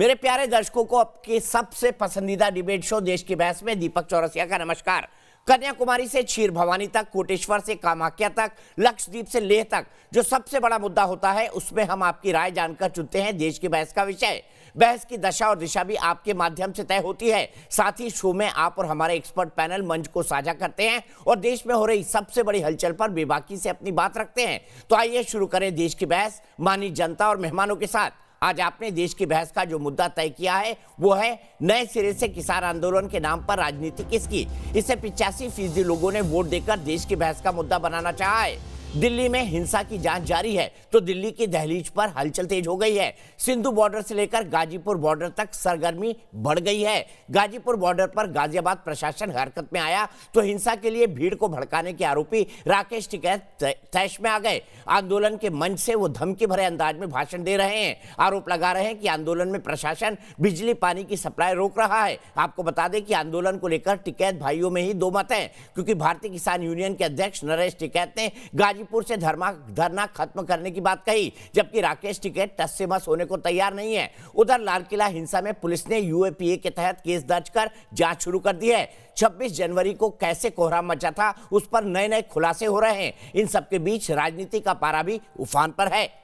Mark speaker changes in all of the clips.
Speaker 1: मेरे प्यारे दर्शकों को आपके सबसे पसंदीदा डिबेट शो देश की बहस में दीपक चौरसिया का नमस्कार। कन्याकुमारी से क्षीर भवानी तक, कोटेश्वर से कामाख्या तक, लक्षद्वीप से लेह तक जो सबसे बड़ा मुद्दा होता है उसमें हम आपकी राय जानकर चुनते हैं देश की बहस का विषय। बहस की दशा और दिशा भी आपके माध्यम से तय होती है। साथ ही शो में आप और हमारे एक्सपर्ट पैनल मंच को साझा करते हैं और देश में हो रही सबसे बड़ी हलचल पर बेबाकी से अपनी बात रखते हैं। तो आइए शुरू करें देश की बहस मानी जनता और मेहमानों के साथ। आज आपने देश की बहस का जो मुद्दा तय किया है वो है नए सिरे से किसान आंदोलन के नाम पर राजनीति किसकी। इसे 85% लोगों ने वोट देकर देश की बहस का मुद्दा बनाना चाहा है। दिल्ली में हिंसा की जांच जारी है तो दिल्ली की दहलीज पर हलचल तेज हो गई है। सिंधु बॉर्डर से लेकर गाजीपुर बॉर्डर तक सरगर्मी बढ़ गई है। गाजीपुर बॉर्डर पर गाजियाबाद प्रशासन हरकत में आया तो हिंसा के लिए भीड़ को भड़काने के आरोपी राकेश टिकैत तैश में आ गए। आंदोलन के मंच से वो धमकी भरे अंदाज में भाषण दे रहे हैं। आरोप लगा रहे हैं कि आंदोलन में प्रशासन बिजली पानी की सप्लाई रोक रहा है। आपको बता दें कि आंदोलन को लेकर टिकैत भाइयों में ही दो मत हैं, क्योंकि भारतीय किसान यूनियन के अध्यक्ष नरेश टिकैत ने गाजीपुर से धरना खत्म करने की बात कही, जबकि राकेश टिकैत टस से मस होने को तैयार नहीं है। उधर लाल किला हिंसा में पुलिस ने यूएपीए के तहत केस दर्ज कर जांच शुरू कर दी है। 26 जनवरी को कैसे कोहराम मचा था उस पर नए नए खुलासे हो रहे हैं। इन सबके बीच राजनीति का पारा भी उफान पर है।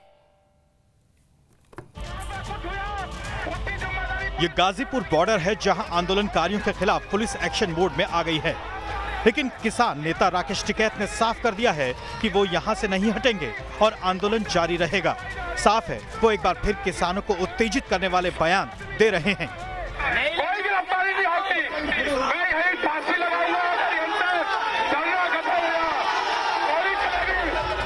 Speaker 2: ये गाजीपुर बॉर्डर है जहां आंदोलनकारियों के खिलाफ पुलिस एक्शन मोड में आ गई है, लेकिन किसान नेता राकेश टिकैत ने साफ कर दिया है कि वो यहां से नहीं हटेंगे और आंदोलन जारी रहेगा। साफ है वो एक बार फिर किसानों को उत्तेजित करने वाले बयान दे रहे हैं।
Speaker 3: कोई गिरफ्तारी नहीं होगी, मैं यही फांसी लगाऊंगा,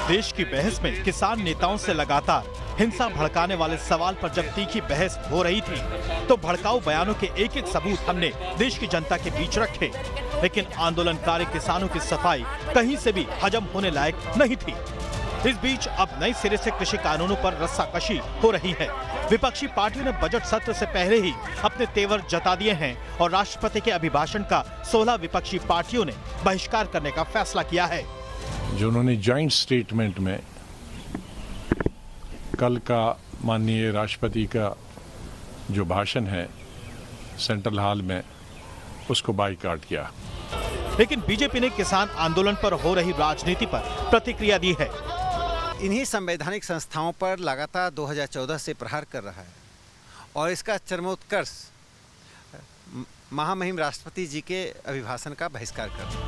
Speaker 2: देश की बहस में किसान नेताओं से लगातार हिंसा भड़काने वाले सवाल पर जब तीखी बहस हो रही थी तो भड़काऊ बयानों के एक एक सबूत हमने देश की जनता के बीच रखे, लेकिन आंदोलनकारी किसानों की सफाई कहीं से भी हजम होने लायक नहीं थी। इस बीच अब नए सिरे से कृषि कानूनों पर रस्साकशी हो रही है। विपक्षी पार्टियों ने बजट सत्र से पहले ही अपने तेवर जता दिए हैं और राष्ट्रपति के अभिभाषण का 16 विपक्षी पार्टियों ने बहिष्कार करने का फैसला किया है।
Speaker 4: जो उन्होंने जॉइंट स्टेटमेंट में कल का माननीय राष्ट्रपति का जो भाषण है सेंट्रल हॉल में, उसको बाइकआउट किया।
Speaker 2: लेकिन बीजेपी ने किसान आंदोलन पर हो रही राजनीति पर प्रतिक्रिया दी है।
Speaker 5: इन्हीं संवैधानिक संस्थाओं पर लगातार 2014 से प्रहार कर रहा है और इसका चरमोत्कर्ष महामहिम राष्ट्रपति जी के अभिभाषण का बहिष्कार कर रहा है।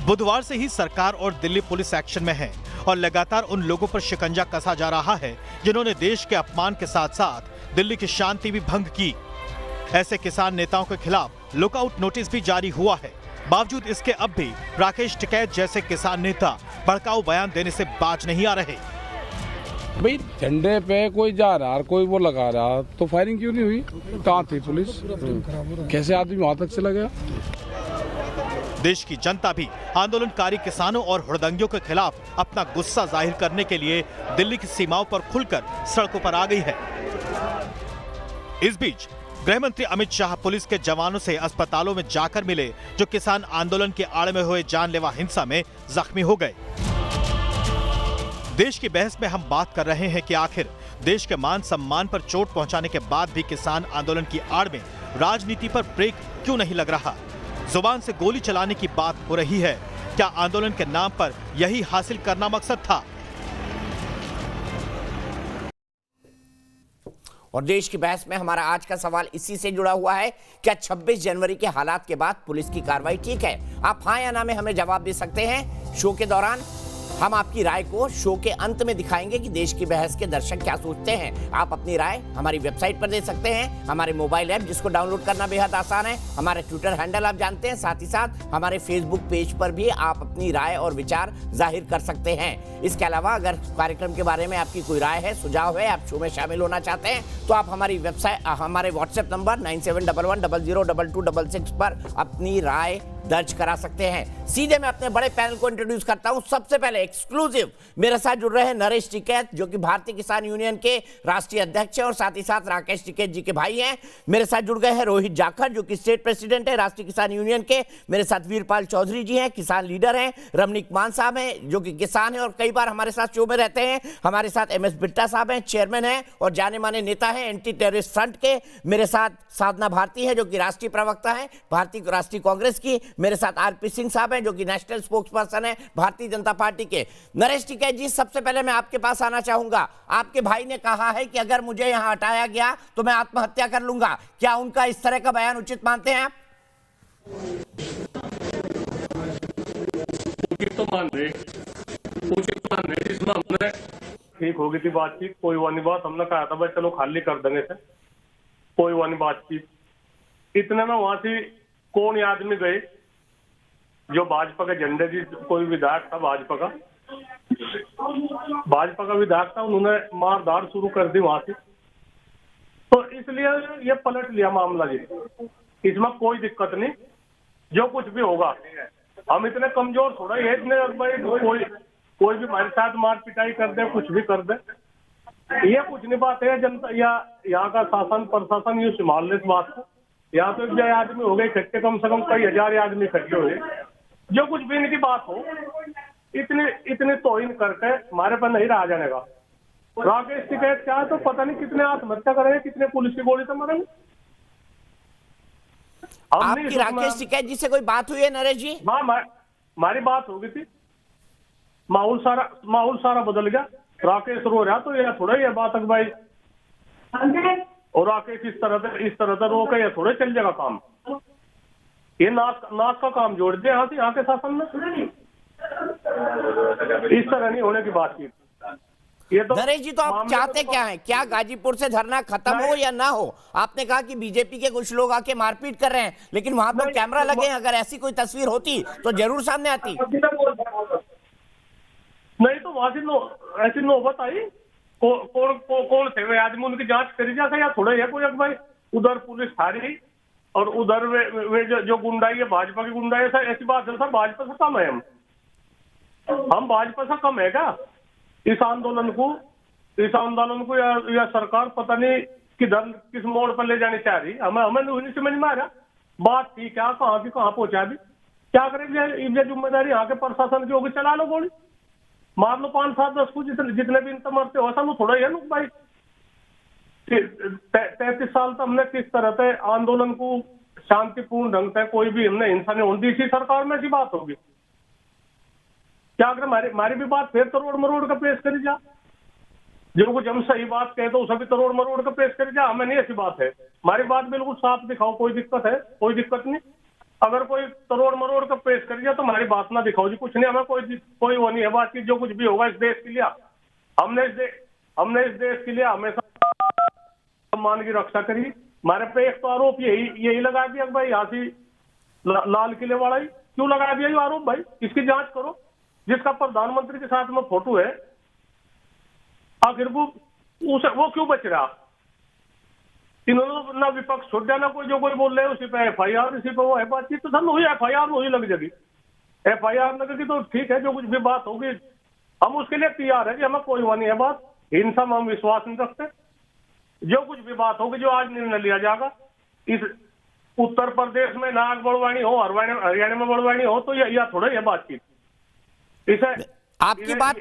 Speaker 2: बुधवार से ही सरकार और दिल्ली पुलिस एक्शन में है और लगातार उन लोगों पर शिकंजा कसा जा रहा है जिन्होंने देश के अपमान के साथ साथ दिल्ली की शांति भी भंग की। ऐसे किसान नेताओं के खिलाफ लुकआउट नोटिस भी जारी हुआ है। बावजूद इसके अब भी राकेश टिकैत जैसे किसान नेता भड़काऊ बयान देने से बाज नहीं आ रहे।
Speaker 6: भाई झंडे पे कोई जा रहा और कोई वो लगा रहा तो फायरिंग क्यों नहीं हुई? कहाँ थी पुलिस? कैसे आदमी वहां तक चला गया?
Speaker 2: देश की जनता भी आंदोलनकारी किसानों और हुड़दंगियों के खिलाफ अपना गुस्सा जाहिर करने के लिए दिल्ली की सीमाओं पर खुलकर सड़कों पर आ गई है। इस बीच गृह मंत्री अमित शाह पुलिस के जवानों से अस्पतालों में जाकर मिले जो किसान आंदोलन के आड़ में हुए जानलेवा हिंसा में जख्मी हो गए। देश की बहस में हम बात कर रहे हैं कि आखिर देश के मान सम्मान पर चोट पहुंचाने के बाद भी किसान आंदोलन की आड़ में राजनीति पर ब्रेक क्यों नहीं लग रहा? जुबान से गोली चलाने की बात हो रही है। क्या आंदोलन के नाम पर यही हासिल करना मकसद था?
Speaker 1: और देश की बहस में हमारा आज का सवाल इसी से जुड़ा हुआ है, क्या 26 जनवरी के हालात के बाद पुलिस की कार्रवाई ठीक है? आप हाँ या ना में हमें जवाब दे सकते हैं। शो के दौरान हम आपकी राय को शो के अंत में दिखाएंगे कि देश की बहस के दर्शक क्या सोचते हैं। आप अपनी राय हमारी वेबसाइट पर दे सकते हैं, हमारे मोबाइल ऐप जिसको डाउनलोड करना बेहद आसान है, हमारे ट्विटर हैंडल आप जानते हैं, साथ ही साथ हमारे फेसबुक पेज पर भी आप अपनी राय और विचार जाहिर कर सकते हैं। इसके अलावा अगर कार्यक्रम के बारे में आपकी कोई राय है, सुझाव है, आप शो में शामिल होना चाहते हैं तो आप हमारी वेबसाइट हमारे व्हाट्सएप नंबर 9711002266 पर अपनी राय दर्ज करा सकते हैं। सीधे मैं अपने बड़े पैनल को इंट्रोड्यूस करता हूं। सबसे पहले एक्सक्लूसिव मेरे साथ जुड़ रहे हैं नरेश टिकैत, जो कि भारतीय किसान यूनियन के राष्ट्रीय अध्यक्ष हैं और साथ ही साथ राकेश टिकैत जी के भाई हैं। मेरे साथ जुड़ गए हैं रोहित जाखड़, जो कि स्टेट प्रेसिडेंट है राष्ट्रीय किसान यूनियन के। मेरे साथ वीरपाल चौधरी जी हैं, किसान लीडर हैं। रमनीक मान साहब हैं, जो कि किसान है और कई बार हमारे साथ शो में रहते हैं। हमारे साथ MS बिट्टा साहब हैं, चेयरमैन हैं और जाने माने नेता हैं एंटी टेररिस्ट फ्रंट के। मेरे साथ साधना भारती है, जो कि राष्ट्रीय प्रवक्ता है भारतीय राष्ट्रीय कांग्रेस की। मेरे साथ RP सिंह साहब हैं, जो कि नेशनल स्पोक्स पर्सन है भारतीय जनता पार्टी के। नरेश टिकैत जी, सबसे पहले मैं आपके पास आना चाहूंगा। आपके भाई ने कहा है कि अगर मुझे यहां हटाया गया तो मैं आत्महत्या कर लूंगा। क्या उनका इस तरह का बयान उचित मानते हैं आप?
Speaker 7: उचित मान रहे इसमें हमने ठीक हो गई थी बातचीत, कोई वानी बात। हमने कहा था भाई चलो खाली कर देने से, कोई वानी बातचीत। इतने में वहां से कौन आदमी गए जो भाजपा के झंडे की, कोई विधायक था भाजपा का विधायक था, उन्होंने मारधार शुरू कर दी वहां से। तो इसलिए ये पलट लिया मामला जी। इसमें कोई दिक्कत नहीं, जो कुछ भी होगा। हम इतने कमजोर थोड़ा है इतने भाई कोई भी हमारे साथ मार पिटाई कर दे, कुछ भी कर दे, ये कुछ नहीं बात है। जनता या यहाँ का शासन प्रशासन ये संभाल ले इस बात को। यहाँ तो 1 आदमी हो गए इकट्ठे, कम से कम कई हजार आदमी इकट्ठे हुए, जो कुछ भी इनकी बात हो, इतनी तोहिन करके हमारे पर नहीं रहा जाने का। राकेश टिकैत क्या है तो पता नहीं कितने आत्महत्या करेंगे, कितने पुलिस की गोली से मरेंगे।
Speaker 1: आपकी राकेश टिकैत जी से कोई बात हुई है नरेश जी?
Speaker 7: हाँ, हमारी बात हो गई थी। माहौल सारा बदल गया। राकेश रो रहा तो ये थोड़ा ही बात है भाई, और राकेश इस तरह से रो के ये थोड़े चल जाएगा काम। ये नाक का काम जोड़ दिया यहाँ के शासन में। इस तरह नहीं होने की बात की। ये तो
Speaker 1: नरेश जी, तो आप चाहते क्या हैं? क्या गाजीपुर से धरना खत्म हो या ना हो? आपने कहा कि बीजेपी के कुछ लोग आके मारपीट कर रहे हैं, लेकिन वहां तो कैमरा लगे हैं। अगर ऐसी कोई तस्वीर होती तो जरूर सामने आती।
Speaker 7: नहीं तो वहां से ऐसी नौबत आई। कौन थे वे आदमी, उनकी जांच करी जाता या थोड़ा है कोई भाई। उधर पुलिस थारी और उधर वे जो गुंडाई है भाजपा की गुंडाई है। ऐसी बात है सर, भाजपा से कम है हम भाजपा से कम है क्या? इस आंदोलन को या सरकार पता नहीं किस मोड़ पर ले जानी चाह रही। हमें नहीं समझ में आ रहा बात थी क्या, कहाँ की कहाँ पहुंचा दी। क्या करेंगे? ये जिम्मेदारी यहाँ के प्रशासन की होगी। चला लो गोली, मार लो 5, 7, 10 को, जितने भी इनसे मरते हो। ऐसा थोड़ा ही है लोग भाई। 33 साल तक हमने किस तरह से आंदोलन को शांतिपूर्ण ढंग से कोई भी हमने हिंसा नहीं होती। इसी सरकार में ऐसी बात होगी क्या? अगर हमारी भी बात फिर तरोड़ मरोड़ का पेश करी जा। जो कुछ हम सही बात कहे तो उसे भी तरोड़ मरोड़ का पेश करी जा। हमें नहीं ऐसी बात है। हमारी बात बिल्कुल साफ दिखाओ, कोई दिक्कत है? कोई दिक्कत नहीं। अगर कोई तरोड़ मरोड़ का पेश कर दिया तो हमारी बात ना दिखाओ जी। कुछ नहीं, हमें कोई वो नहीं है बात की। जो कुछ भी होगा इस देश के लिए, हमने इस देश के लिए हमेशा सम्मान की रक्षा करी। हमारे पे एक तो आरोप यही लगा दिया भाई, यहाँ से लाल किले वाला ही क्यों लगा दिया ये आरोप भाई? इसकी जांच करो। जिसका प्रधानमंत्री के साथ में फोटो है, आखिर वो क्यों बच रहा? इन्होंने ना विपक्ष छोड़ दिया, ना कोई जो कोई बोल रहे हैं उसी पे FIR, इसी पे वो है बातचीत। तो सर वही FIR वही लग जाएगी। FIR लगेगी तो ठीक है, जो कुछ भी बात होगी हम उसके लिए तैयार है कि हमें कोई वहाँ नहीं है बात। हिंसा में हम विश्वास नहीं रखते। जो कुछ भी बात होगी, जो आज निर्णय लिया जाएगा, इस उत्तर प्रदेश में नाग बड़वानी हो, हरियाणा में बड़वानी हो, तो यह थोड़ा ही बातचीत।
Speaker 1: आपकी बात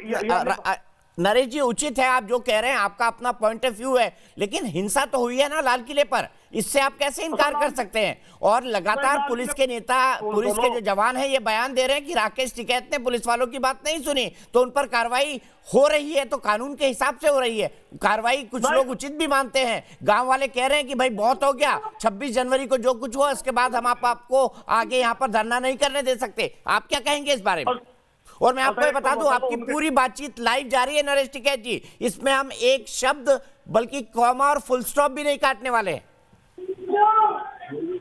Speaker 1: नरेश जी उचित है। आप जो कह रहे हैं आपका अपना पॉइंट ऑफ व्यू है, लेकिन हिंसा तो हुई है ना लाल किले पर। इससे आप कैसे इनकार कर सकते हैं? और लगातार पुलिस के नेता, पुलिस के जो जवान हैं, ये बयान दे रहे हैं कि राकेश टिकैत ने पुलिस वालों की बात नहीं सुनी, तो उन पर कार्रवाई हो रही है। तो कानून के हिसाब से हो रही है कार्रवाई। कुछ लोग उचित भी मानते हैं। गांव वाले कह रहे हैं कि भाई बहुत हो गया, 26 जनवरी को जो कुछ हुआ उसके बाद हम आपको आगे यहाँ पर धरना नहीं करने दे सकते। आप क्या कहेंगे इस बारे में? और मैं आपको बता दूं, आपकी पूरी बातचीत लाइव जारी है नरेश टिकैत जी। इसमें हम एक शब्द बल्कि कॉमा और फुल स्टॉप भी नहीं काटने वाले हैं।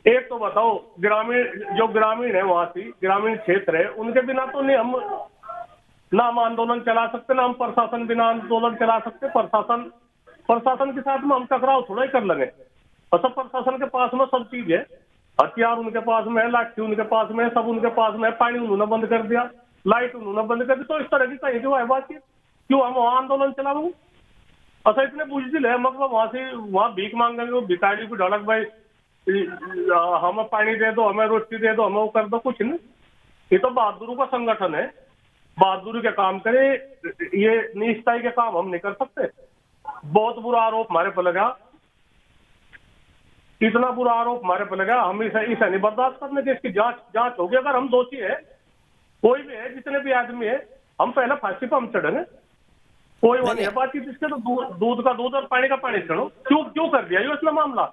Speaker 7: एक तो बताओ, ग्रामीण है, वहां से ग्रामीण क्षेत्र है, उनके बिना तो नहीं हम आंदोलन चला सकते, ना हम प्रशासन बिना आंदोलन चला सकते। प्रशासन के साथ में हम टकराव थोड़ा ही कर लेंगे। और सब प्रशासन के पास में सब चीज है। हथियार उनके पास में है, लाठी उनके पास में है, सब उनके पास में है, पानी उन्होंने बंद कर दिया, लाइट उन्होंने बंद कर दी। तो इस तरह की कहीं क्यों है बातचीत, क्यों हम वहां आंदोलन चलाऊंगे? अच्छा इतने बुजदिल है, मतलब वहां से वहां भीख मांगेंगे, वो भिखारी को ढड़क भाई हमें पानी दे दो, हमें रोटी दे दो, हमें वो कर दो, कुछ नहीं। ये तो बहादुरों का संगठन है, बहादुरी के काम करे, ये निष्ठाई के काम हम नहीं कर सकते। बहुत बुरा आरोप हमारे पर लगा, इतना बुरा आरोप हमारे पर लगा, हम इसे नहीं बर्दाश्त करने के। इसकी जांच होगी, अगर हम दोषी है, कोई भी है, जितने भी आदमी है, हम पहले फांसी पर हम चढ़ेंगे, कोई वो नहीं है बातचीत। इसके तो दूध का दूध और पानी का पानी चढ़ो, क्यों कर दिया ये इसलिए मामला?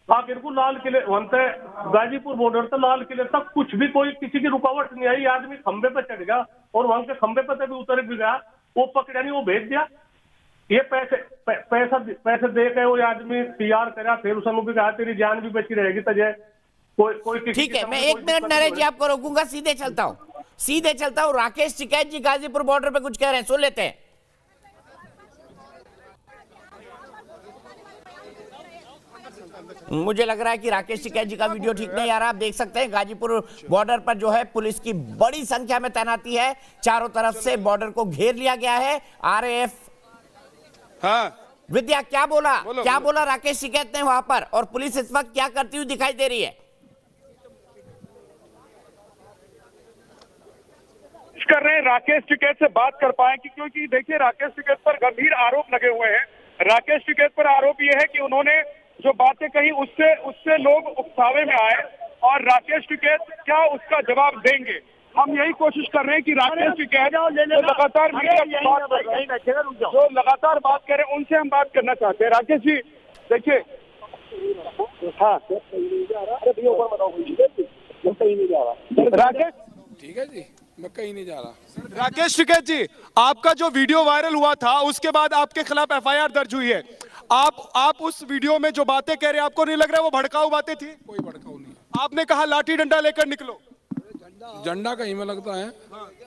Speaker 7: आखिर को लाल किले वहां गाजीपुर बॉर्डर से लाल किले तक कुछ भी कोई किसी की रुकावट नहीं आई। आदमी खंबे पे चढ़ गया और वहां के खंबे पे भी उतर भी गया, वो पकड़ा नहीं, वो भेज दिया। ये पैसे दे के वो आदमी तैयार करा, फिर उसने भी कहा तेरी जान भी बची रहेगी तुझे, कोई
Speaker 1: ठीक है, मैं 1 मिनट नरेश जी आपको रोकूंगा, सीधे चलता हूँ। राकेश टिकैत जी गाजीपुर बॉर्डर पे कुछ कह रहे हैं, सुन लेते हैं। मुझे लग रहा है कि राकेश टिकैत जी का वीडियो ठीक नहीं आ रहा। आप देख सकते हैं गाजीपुर बॉर्डर पर जो है पुलिस की बड़ी संख्या में तैनाती है, चारों तरफ से बॉर्डर को घेर लिया गया है। आरएएफ विद्या क्या बोला राकेश टिकैत ने वहां पर, और पुलिस इस वक्त क्या करती हुई दिखाई दे रही है?
Speaker 3: कर रहे हैं राकेश टिकैत से बात कर पाए कि, क्योंकि देखिए राकेश टिकैत पर गंभीर आरोप लगे हुए हैं। राकेश टिकैत पर आरोप यह है कि उन्होंने जो बातें कही उससे लोग उकसावे में आए, और राकेश टिकैत क्या उसका जवाब देंगे। हम यही कोशिश कर रहे हैं कि राकेश टिकैत जो लगातार बात कर रहे हैं उनसे हम बात करना चाहते हैं। राकेश जी देखिए, हाँ राकेश,
Speaker 6: ठीक है जी, मैं कहीं नहीं जा रहा।
Speaker 8: राकेश टिकैत जी, आपका जो वीडियो वायरल हुआ था उसके बाद आपके खिलाफ एफआईआर दर्ज हुई है। आप उस वीडियो में जो बातें कह रहे हैं, आपको नहीं लग रहा वो भड़काऊ बातें थी?
Speaker 6: कोई भड़काऊ नहीं।
Speaker 8: आपने कहा लाठी डंडा लेकर निकलो,
Speaker 6: झंडा कहीं में लगता है,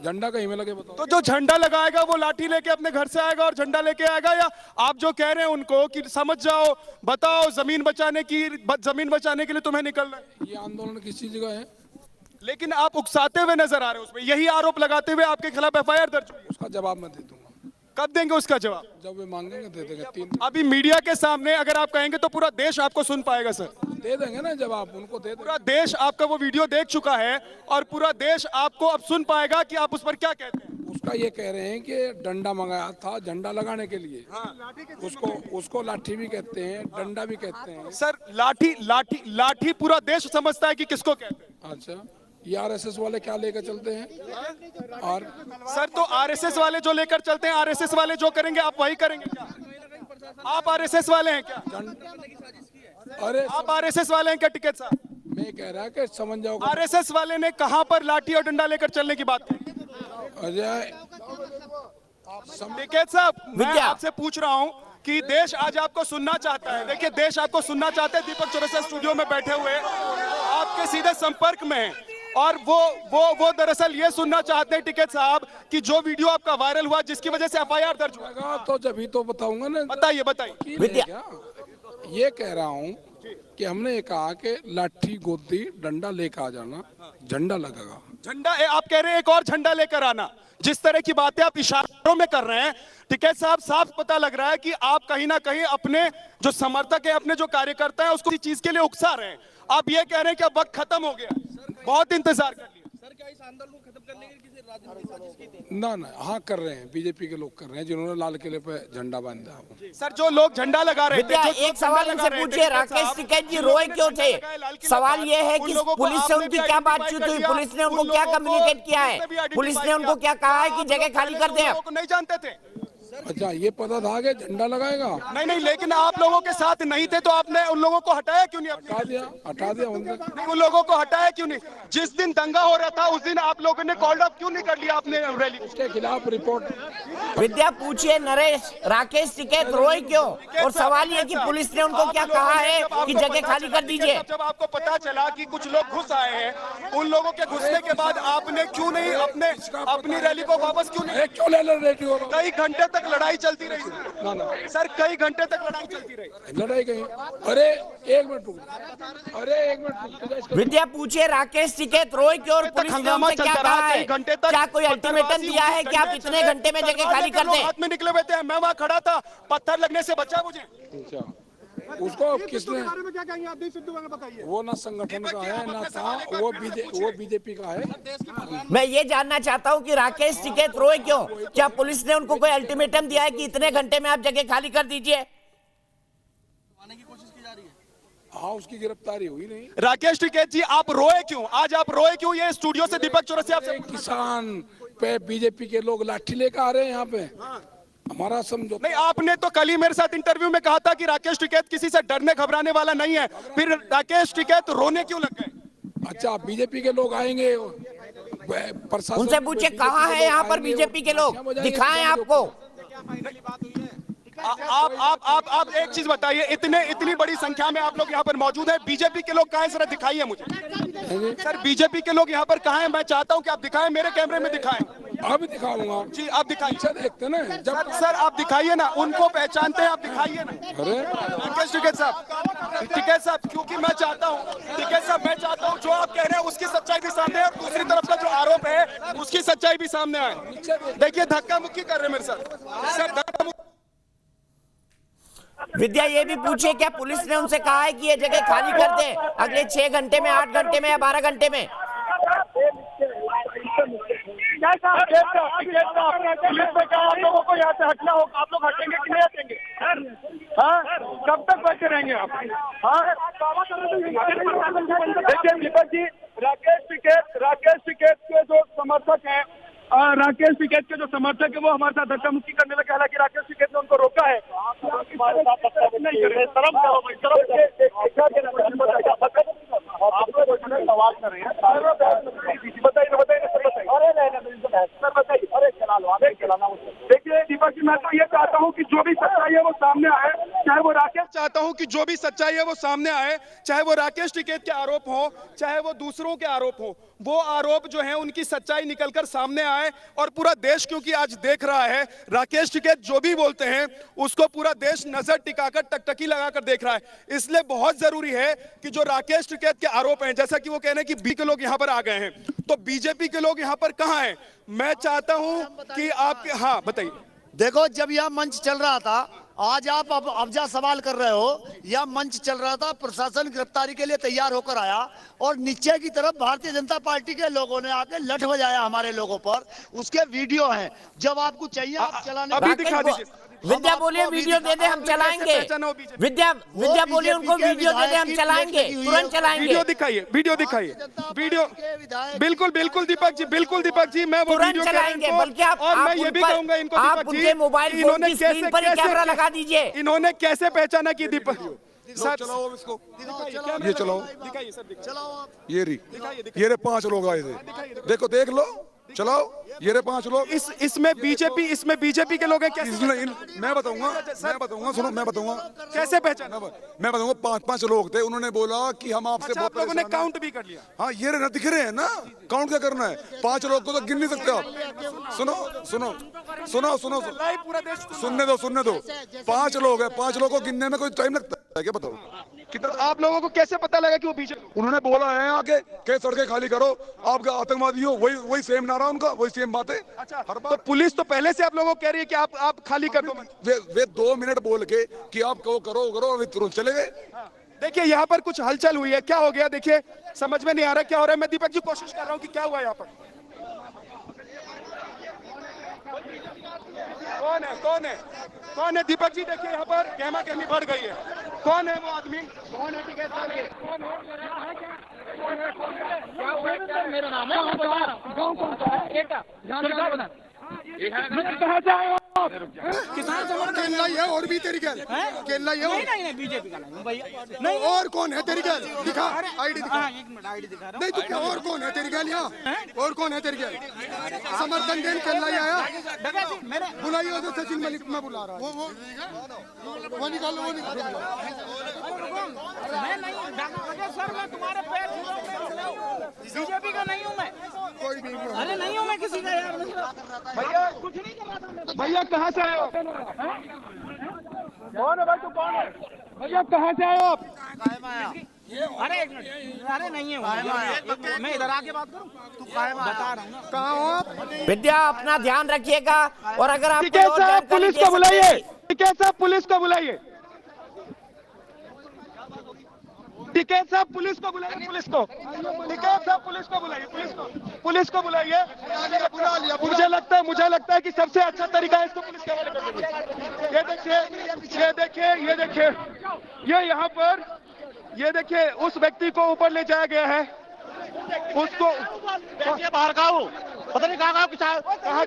Speaker 6: झंडा कहीं में लगे बताओ।
Speaker 8: तो जो झंडा लगाएगा वो लाठी लेके अपने घर से आएगा और झंडा लेके आएगा, या आप जो कह रहे हैं उनको कि समझ जाओ, बताओ जमीन बचाने के लिए तुम्हें निकलना है?
Speaker 6: ये आंदोलन किस चीज का है?
Speaker 8: लेकिन आप उकसाते हुए नजर आ रहे हो, उसमें यही आरोप लगाते हुए आपके खिलाफ एफआईआर दर्ज हुई है।
Speaker 6: उसका जवाब मैं दे दूंगा।
Speaker 8: कब देंगे उसका जवाब?
Speaker 6: जब वे मांगेंगे दे देंगे। 3
Speaker 8: अभी मीडिया के सामने अगर आप कहेंगे तो पूरा देश आपको सुन पाएगा सर।
Speaker 6: दे देंगे ना जवाब, उनको दे देंगे।
Speaker 8: पूरा देश आपका वो वीडियो देख चुका है और पूरा देश आपको अब सुन पाएगा कि आप उस पर क्या कहते हैं।
Speaker 6: उसका ये कह रहे हैं कि डंडा मंगाया था झंडा लगाने के लिए। उसको लाठी भी कहते हैं, डंडा भी कहते हैं।
Speaker 8: सर लाठी पूरा देश समझता है कि किसको कहते हैं।
Speaker 6: अच्छा, ये आरएसएस वाले क्या लेकर चलते हैं? और
Speaker 8: सर तो आरएसएस वाले जो लेकर चलते हैं, आरएसएस वाले जो करेंगे आप वही करेंगे क्या? आप आरएसएस वाले हैं क्या?
Speaker 6: अरे
Speaker 8: आप आरएसएस वाले हैं क्या टिकैत साहब?
Speaker 6: मैं कह रहा कि समझ जाओ,
Speaker 8: आरएसएस वाले ने कहां पर लाठी और डंडा लेकर चलने की बात की?
Speaker 6: अजय
Speaker 8: टिकैत साहब, मैं आपसे पूछ रहा हूं कि देश आज आपको सुनना चाहता है। देखिए देश आपको सुनना चाहता है, दीपक चौरसिया स्टूडियो में बैठे हुए आपके सीधे संपर्क में हैं, और वो दरअसल ये सुनना चाहते हैं टिकैत साहब कि जो वीडियो आपका वायरल हुआ जिसकी वजह से एफआईआर दर्ज हुआ,
Speaker 6: तो जब ही तो बताऊंगा ना।
Speaker 8: बताइए।
Speaker 6: विद्या, ये कह रहा हूँ कि हमने ये कहा कि लाठी गोदी डंडा लेकर आ जाना, झंडा लगेगा।
Speaker 8: झंडा आप कह रहे हैं एक और झंडा लेकर आना। जिस तरह की बातें आप इशारों में कर रहे हैं टिकैत साहब, साफ पता लग रहा है कि आप कहीं ना कहीं अपने जो समर्थक है, अपने जो कार्यकर्ता है, उसको इस चीज के लिए उकसा रहे हैं। आप ये कह रहे हैं कि अब वक्त खत्म हो गया, बहुत इंतजार कर लिया।
Speaker 9: सर क्या इस आंदोलन को खत्म करने के लिए किसी राजनीतिक साजिश की थी?
Speaker 6: ना हाँ कर रहे हैं, बीजेपी के लोग कर रहे हैं जिन्होंने लाल किले पे झंडा बांधा।
Speaker 8: सर जो लोग झंडा लगा रहे
Speaker 1: विद्या, एक सवाल इनसे पूछिए, राकेश टिकैत जी रोए क्यों थे? सवाल ये है कि पुलिस से उनकी क्या बातचीत हुई, पुलिस ने उनको क्या कम्युनिकेट किया है, पुलिस ने उनको क्या कहा है कि जगह खाली कर दें?
Speaker 8: आप नहीं जानते थे?
Speaker 6: अच्छा, ये पता था कि झंडा लगाएगा?
Speaker 8: नहीं, लेकिन आप लोगों के साथ नहीं थे तो आपने उन लोगों को हटाया क्यों नहीं?
Speaker 6: हटा दिया
Speaker 8: नहीं, उन लोगों को हटाया क्यों नहीं? जिस दिन दंगा हो रहा था उस दिन आप लोगों ने कॉल अप क्यों नहीं कर लिया आपने रैली?
Speaker 6: उसके खिलाफ रिपोर्ट।
Speaker 1: विद्या पूछिए नरेश, राकेश टिकैत रोए क्यों? और सवाल ये कि पुलिस ने उनको क्या कहा है कि जगह खाली कर दीजिए?
Speaker 8: जब आपको पता चला कि कुछ लोग घुस आए हैं, उन लोगों के घुसने के बाद आपने क्यों नहीं अपनी रैली को वापस क्यों नहीं?
Speaker 6: क्यों ले रहे?
Speaker 8: कई घंटे तक तक लड़ाई चलती रही
Speaker 6: ना ना
Speaker 8: सर, कई घंटे तक लड़ाई चलती रही।
Speaker 6: लड़ाई कहीं। अरे एक मिनट रुक, अरे एक मिनट।
Speaker 1: विद्या पूछे राकेश टिकैत रोए क्यों और पुलिस ने
Speaker 8: हंगामा
Speaker 1: उनसे क्या
Speaker 8: चलता
Speaker 1: कहा
Speaker 8: रहा
Speaker 1: है?
Speaker 8: कई घंटे तक।
Speaker 1: क्या कोई अल्टीमेटम दिया है कि आप इतने घंटे में जगह खाली कर दें?
Speaker 8: हाथ में निकले हुए थे, मैं वहां खड़ा था, पत्थर लगने से बचा मुझे।
Speaker 6: अच्छा, उसको किसने?
Speaker 9: बारे में क्या कहेंगे आप? दीप सिद्धू का बताइए।
Speaker 6: वो ना संगठन का है ना था, वो बीजेपी का है।
Speaker 1: मैं ये जानना चाहता हूँ कि राकेश टिकैत रोए क्यों? क्या पुलिस ने उनको कोई अल्टीमेटम दिया है कि इतने घंटे में आप जगह खाली कर दीजिए?
Speaker 9: आने की कोशिश की जा रही है।
Speaker 6: हाँ, उसकी गिरफ्तारी हुई नहीं।
Speaker 8: राकेश टिकैत जी, आप रोए क्यों? आज आप रोए क्यों? ये स्टूडियो से दीपक चौरसिया से
Speaker 6: किसान पे बीजेपी के लोग लाठी लेकर आ रहे हैं यहाँ पे, हमारा समझो।
Speaker 8: नहीं, आपने तो कल ही मेरे साथ इंटरव्यू में कहा था कि राकेश टिकैत किसी से डरने घबराने वाला नहीं है, फिर राकेश टिकैत रोने क्यों लग गए?
Speaker 6: अच्छा, बीजेपी के लोग आएंगे, प्रशासन
Speaker 1: उनसे पूछे कहाँ है यहाँ पर बीजेपी के लोग, दिखाएं आपको।
Speaker 8: आप एक चीज बताइए, इतनी बड़ी संख्या में आप लोग यहाँ पर मौजूद हैं, बीजेपी के लोग कहाँ हैं? जरा दिखाइए मुझे सर, बीजेपी के लोग यहाँ पर कहाँ हैं? मैं चाहता हूँ कि आप दिखाएं, मेरे कैमरे में दिखाएं।
Speaker 6: अभी दिखाऊंगा
Speaker 8: जी, आप दिखाइए।
Speaker 6: देखते ना जब
Speaker 8: सर आप दिखाइए ना, उनको पहचानते हैं, आप दिखाइए ना।
Speaker 6: अरे
Speaker 8: राकेश टिकैत साहब, क्योंकि मैं चाहता हूँ, टिकैत साहब मैं चाहता हूँ जो आप कह रहे हैं उसकी सच्चाई भी सामने आए और दूसरी तरफ का जो आरोप है उसकी सच्चाई भी सामने आए। देखिए, धक्का मुक्की कर रहे हैं मेरे साथ सर, धक्का मुक्की।
Speaker 1: विद्या ये भी पूछे क्या पुलिस ने उनसे कहा है कि ये जगह खाली कर दे अगले 6 घंटे में, 8 घंटे में या 12 घंटे में?
Speaker 3: पुलिस ने कहा आप लोगों को यहाँ से हटना होगा, आप लोग हटेंगे कि नहीं हटेंगे? हाँ, कब तक बैठे रहेंगे आप? हाँ, देखिए दीपक जी, राकेश टिकैत के जो समर्थक हैं, राकेश टिकैत के जो समर्थक है वो हमारे साथ धक्का मुक्की करने लगे। हालांकि राकेश टिकैत ने उनको रोका है। सवाल कर रहे हैं, देखिए दीपक जी, मैं तो ये चाहता हूँ कि जो भी सच्चाई है वो सामने आए, चाहे वो राकेश चाहता हूँ कि जो भी सच्चाई है वो सामने आए, चाहे वो राकेश टिकैत के आरोप हो, चाहे वो दूसरों के आरोप हो, वो आरोप जो है उनकी सच्चाई निकलकर सामने आए। और पूरा देश क्योंकि आज देख रहा है, राकेश टिकैत जो भी बोलते हैं उसको पूरा देश नजर टिकाकर टकटकी लगाकर देख रहा है। इसलिए बहुत जरूरी है कि जो राकेश टिकैत के आरोप हैं, जैसा कि वो कह रहे हैं कि बी के लोग यहाँ पर आ गए हैं, तो बीजेपी के लोग यहाँ पर कहाँ हैं? मैं चाहता हूँ कि आपके, हाँ बताइए।
Speaker 10: देखो, जब यह मंच चल रहा था, आज आप अब अब्जा सवाल कर रहे हो, यह मंच चल रहा था, प्रशासन गिरफ्तारी के लिए तैयार होकर आया और नीचे की तरफ भारतीय जनता पार्टी के लोगों ने आके लठ बजाया हमारे लोगों पर। उसके वीडियो हैं, जब आपको चाहिए आप चलाने
Speaker 8: अभी दिखा दीजिए।
Speaker 1: विद्या बोलिए वीडियो दे दे, हम चलाएंगे। विद्या बोलिए उनको वीडियो दे दे, हम चलाएंगे, तुरंत चलाएंगे।
Speaker 8: वीडियो दिखाइए, वीडियो। बिल्कुल दीपक जी, मैं वो
Speaker 1: तुरंत
Speaker 8: वीडियो
Speaker 1: चलाएंगे। बल्कि
Speaker 8: और मैं ये भी कहूंगा इनको,
Speaker 1: आप
Speaker 8: दीपक जी,
Speaker 1: उनके मोबाइल फोन की स्क्रीन पर ही कैमरा लगा दीजिए।
Speaker 8: इन्होंने कैसे पहचाना कि दीपक
Speaker 4: चलाओ इसको, ये चलाओ,
Speaker 8: दिखाइए सर,
Speaker 10: चलाओ।
Speaker 4: ये रे 5 लोग आए थे, देखो देख लो, चलाओ, ये रे 5 लोग।
Speaker 8: इसमें बीजेपी के लोग हैं क्या?
Speaker 4: मैं बताऊंगा, सुनो, मैं बताऊंगा
Speaker 8: कैसे पहचाना?
Speaker 4: मैं बताऊंगा। 5 लोग थे, उन्होंने बोला कि हम आपसे
Speaker 8: आप लोगों ने काउंट भी कर लिया?
Speaker 4: हाँ, ये रे दिख रहे हैं ना, काउंट क्या करना है? 5 लोग को तो गिन नहीं सकते आप। सुनो,
Speaker 8: पूरा देश
Speaker 4: सुनने दो। 5 लोग हैं, 5 लोगों को गिनने में कोई टाइम लगता है क्या? बताओ
Speaker 8: कितना। आप लोगों को कैसे पता लगा कि वो बीजेपी?
Speaker 4: उन्होंने बोला है आगे के सड़कें खाली करो, आप आतंकवादी हो, वही सेम नारा उनका, वही सेम बात है।
Speaker 8: अच्छा, तो पुलिस तो पहले से आप लोगों को कह रही है कि आप खाली कर दो।
Speaker 4: वे 2 मिनट बोल के कि आप करो, अभी तुरंत चले गए।
Speaker 8: देखिए, यहाँ पर कुछ हलचल हुई है, क्या हो गया? देखिए, समझ में नहीं आ रहा क्या हो रहा है। मैं दीपक जी कोशिश कर रहा हूँ कि क्या हुआ यहाँ पर। कौन है दीपक जी? देखिए यहाँ पर गहमा गहमी बढ़ गई है। कौन है वो आदमी? कौन है?
Speaker 9: मेरा नाम है, गाँव कौन सा है? किसान
Speaker 8: केला ये और भी तेरी गैल, केला ये
Speaker 9: नहीं बीजेपी का नहीं भैया,
Speaker 8: नहीं। और कौन है तेरी गैल? दिखा आईडी दिखा।
Speaker 9: एक मिनट आईडी दिखा रहा
Speaker 8: नहीं तो क्या, और कौन है तेरी गैल यहाँ? और कौन है तेरी गैल? समर्थन देने केला आया, बुलाइए उधर सचिन मलिक, मैं बुला रहा हूँ। वो निकालो,
Speaker 9: मैं नहीं सर, मैं तुम्हारे पैर बीजेपी का नहीं हूँ मैं,
Speaker 8: कोई भी।
Speaker 9: अरे नहीं हूँ मैं। मैं किसी का यार
Speaker 8: भैया
Speaker 9: कुछ नहीं कर रहा था मैं।
Speaker 8: भैया कहाँ से आए हो? कौन है भाई, तू कौन है? भैया कहाँ से आए हो आप?
Speaker 9: अरे एक मिनट, अरे नहीं है मैं इधर आके बात करूं? तू बता रहा हूँ ना।
Speaker 8: कहाँ हो आप?
Speaker 1: विद्या अपना ध्यान रखिएगा और अगर आप
Speaker 8: टिकैत साहब पुलिस को बुलाइए, टिकैत साहब पुलिस को बुलाइए, टिकैत साहब पुलिस को बुलाइए, पुलिस को, टिकैत साहब पुलिस को बुलाइए, पुलिस को बुलाइए। मुझे लगता है कि सबसे अच्छा तरीका है इसको पुलिस के हवाले कर देंगे। ये देखिए ये यहाँ पर ये देखिए उस व्यक्ति को ऊपर ले जाया गया है, उसको
Speaker 9: बाहर का हूँ, पता नहीं कहाँ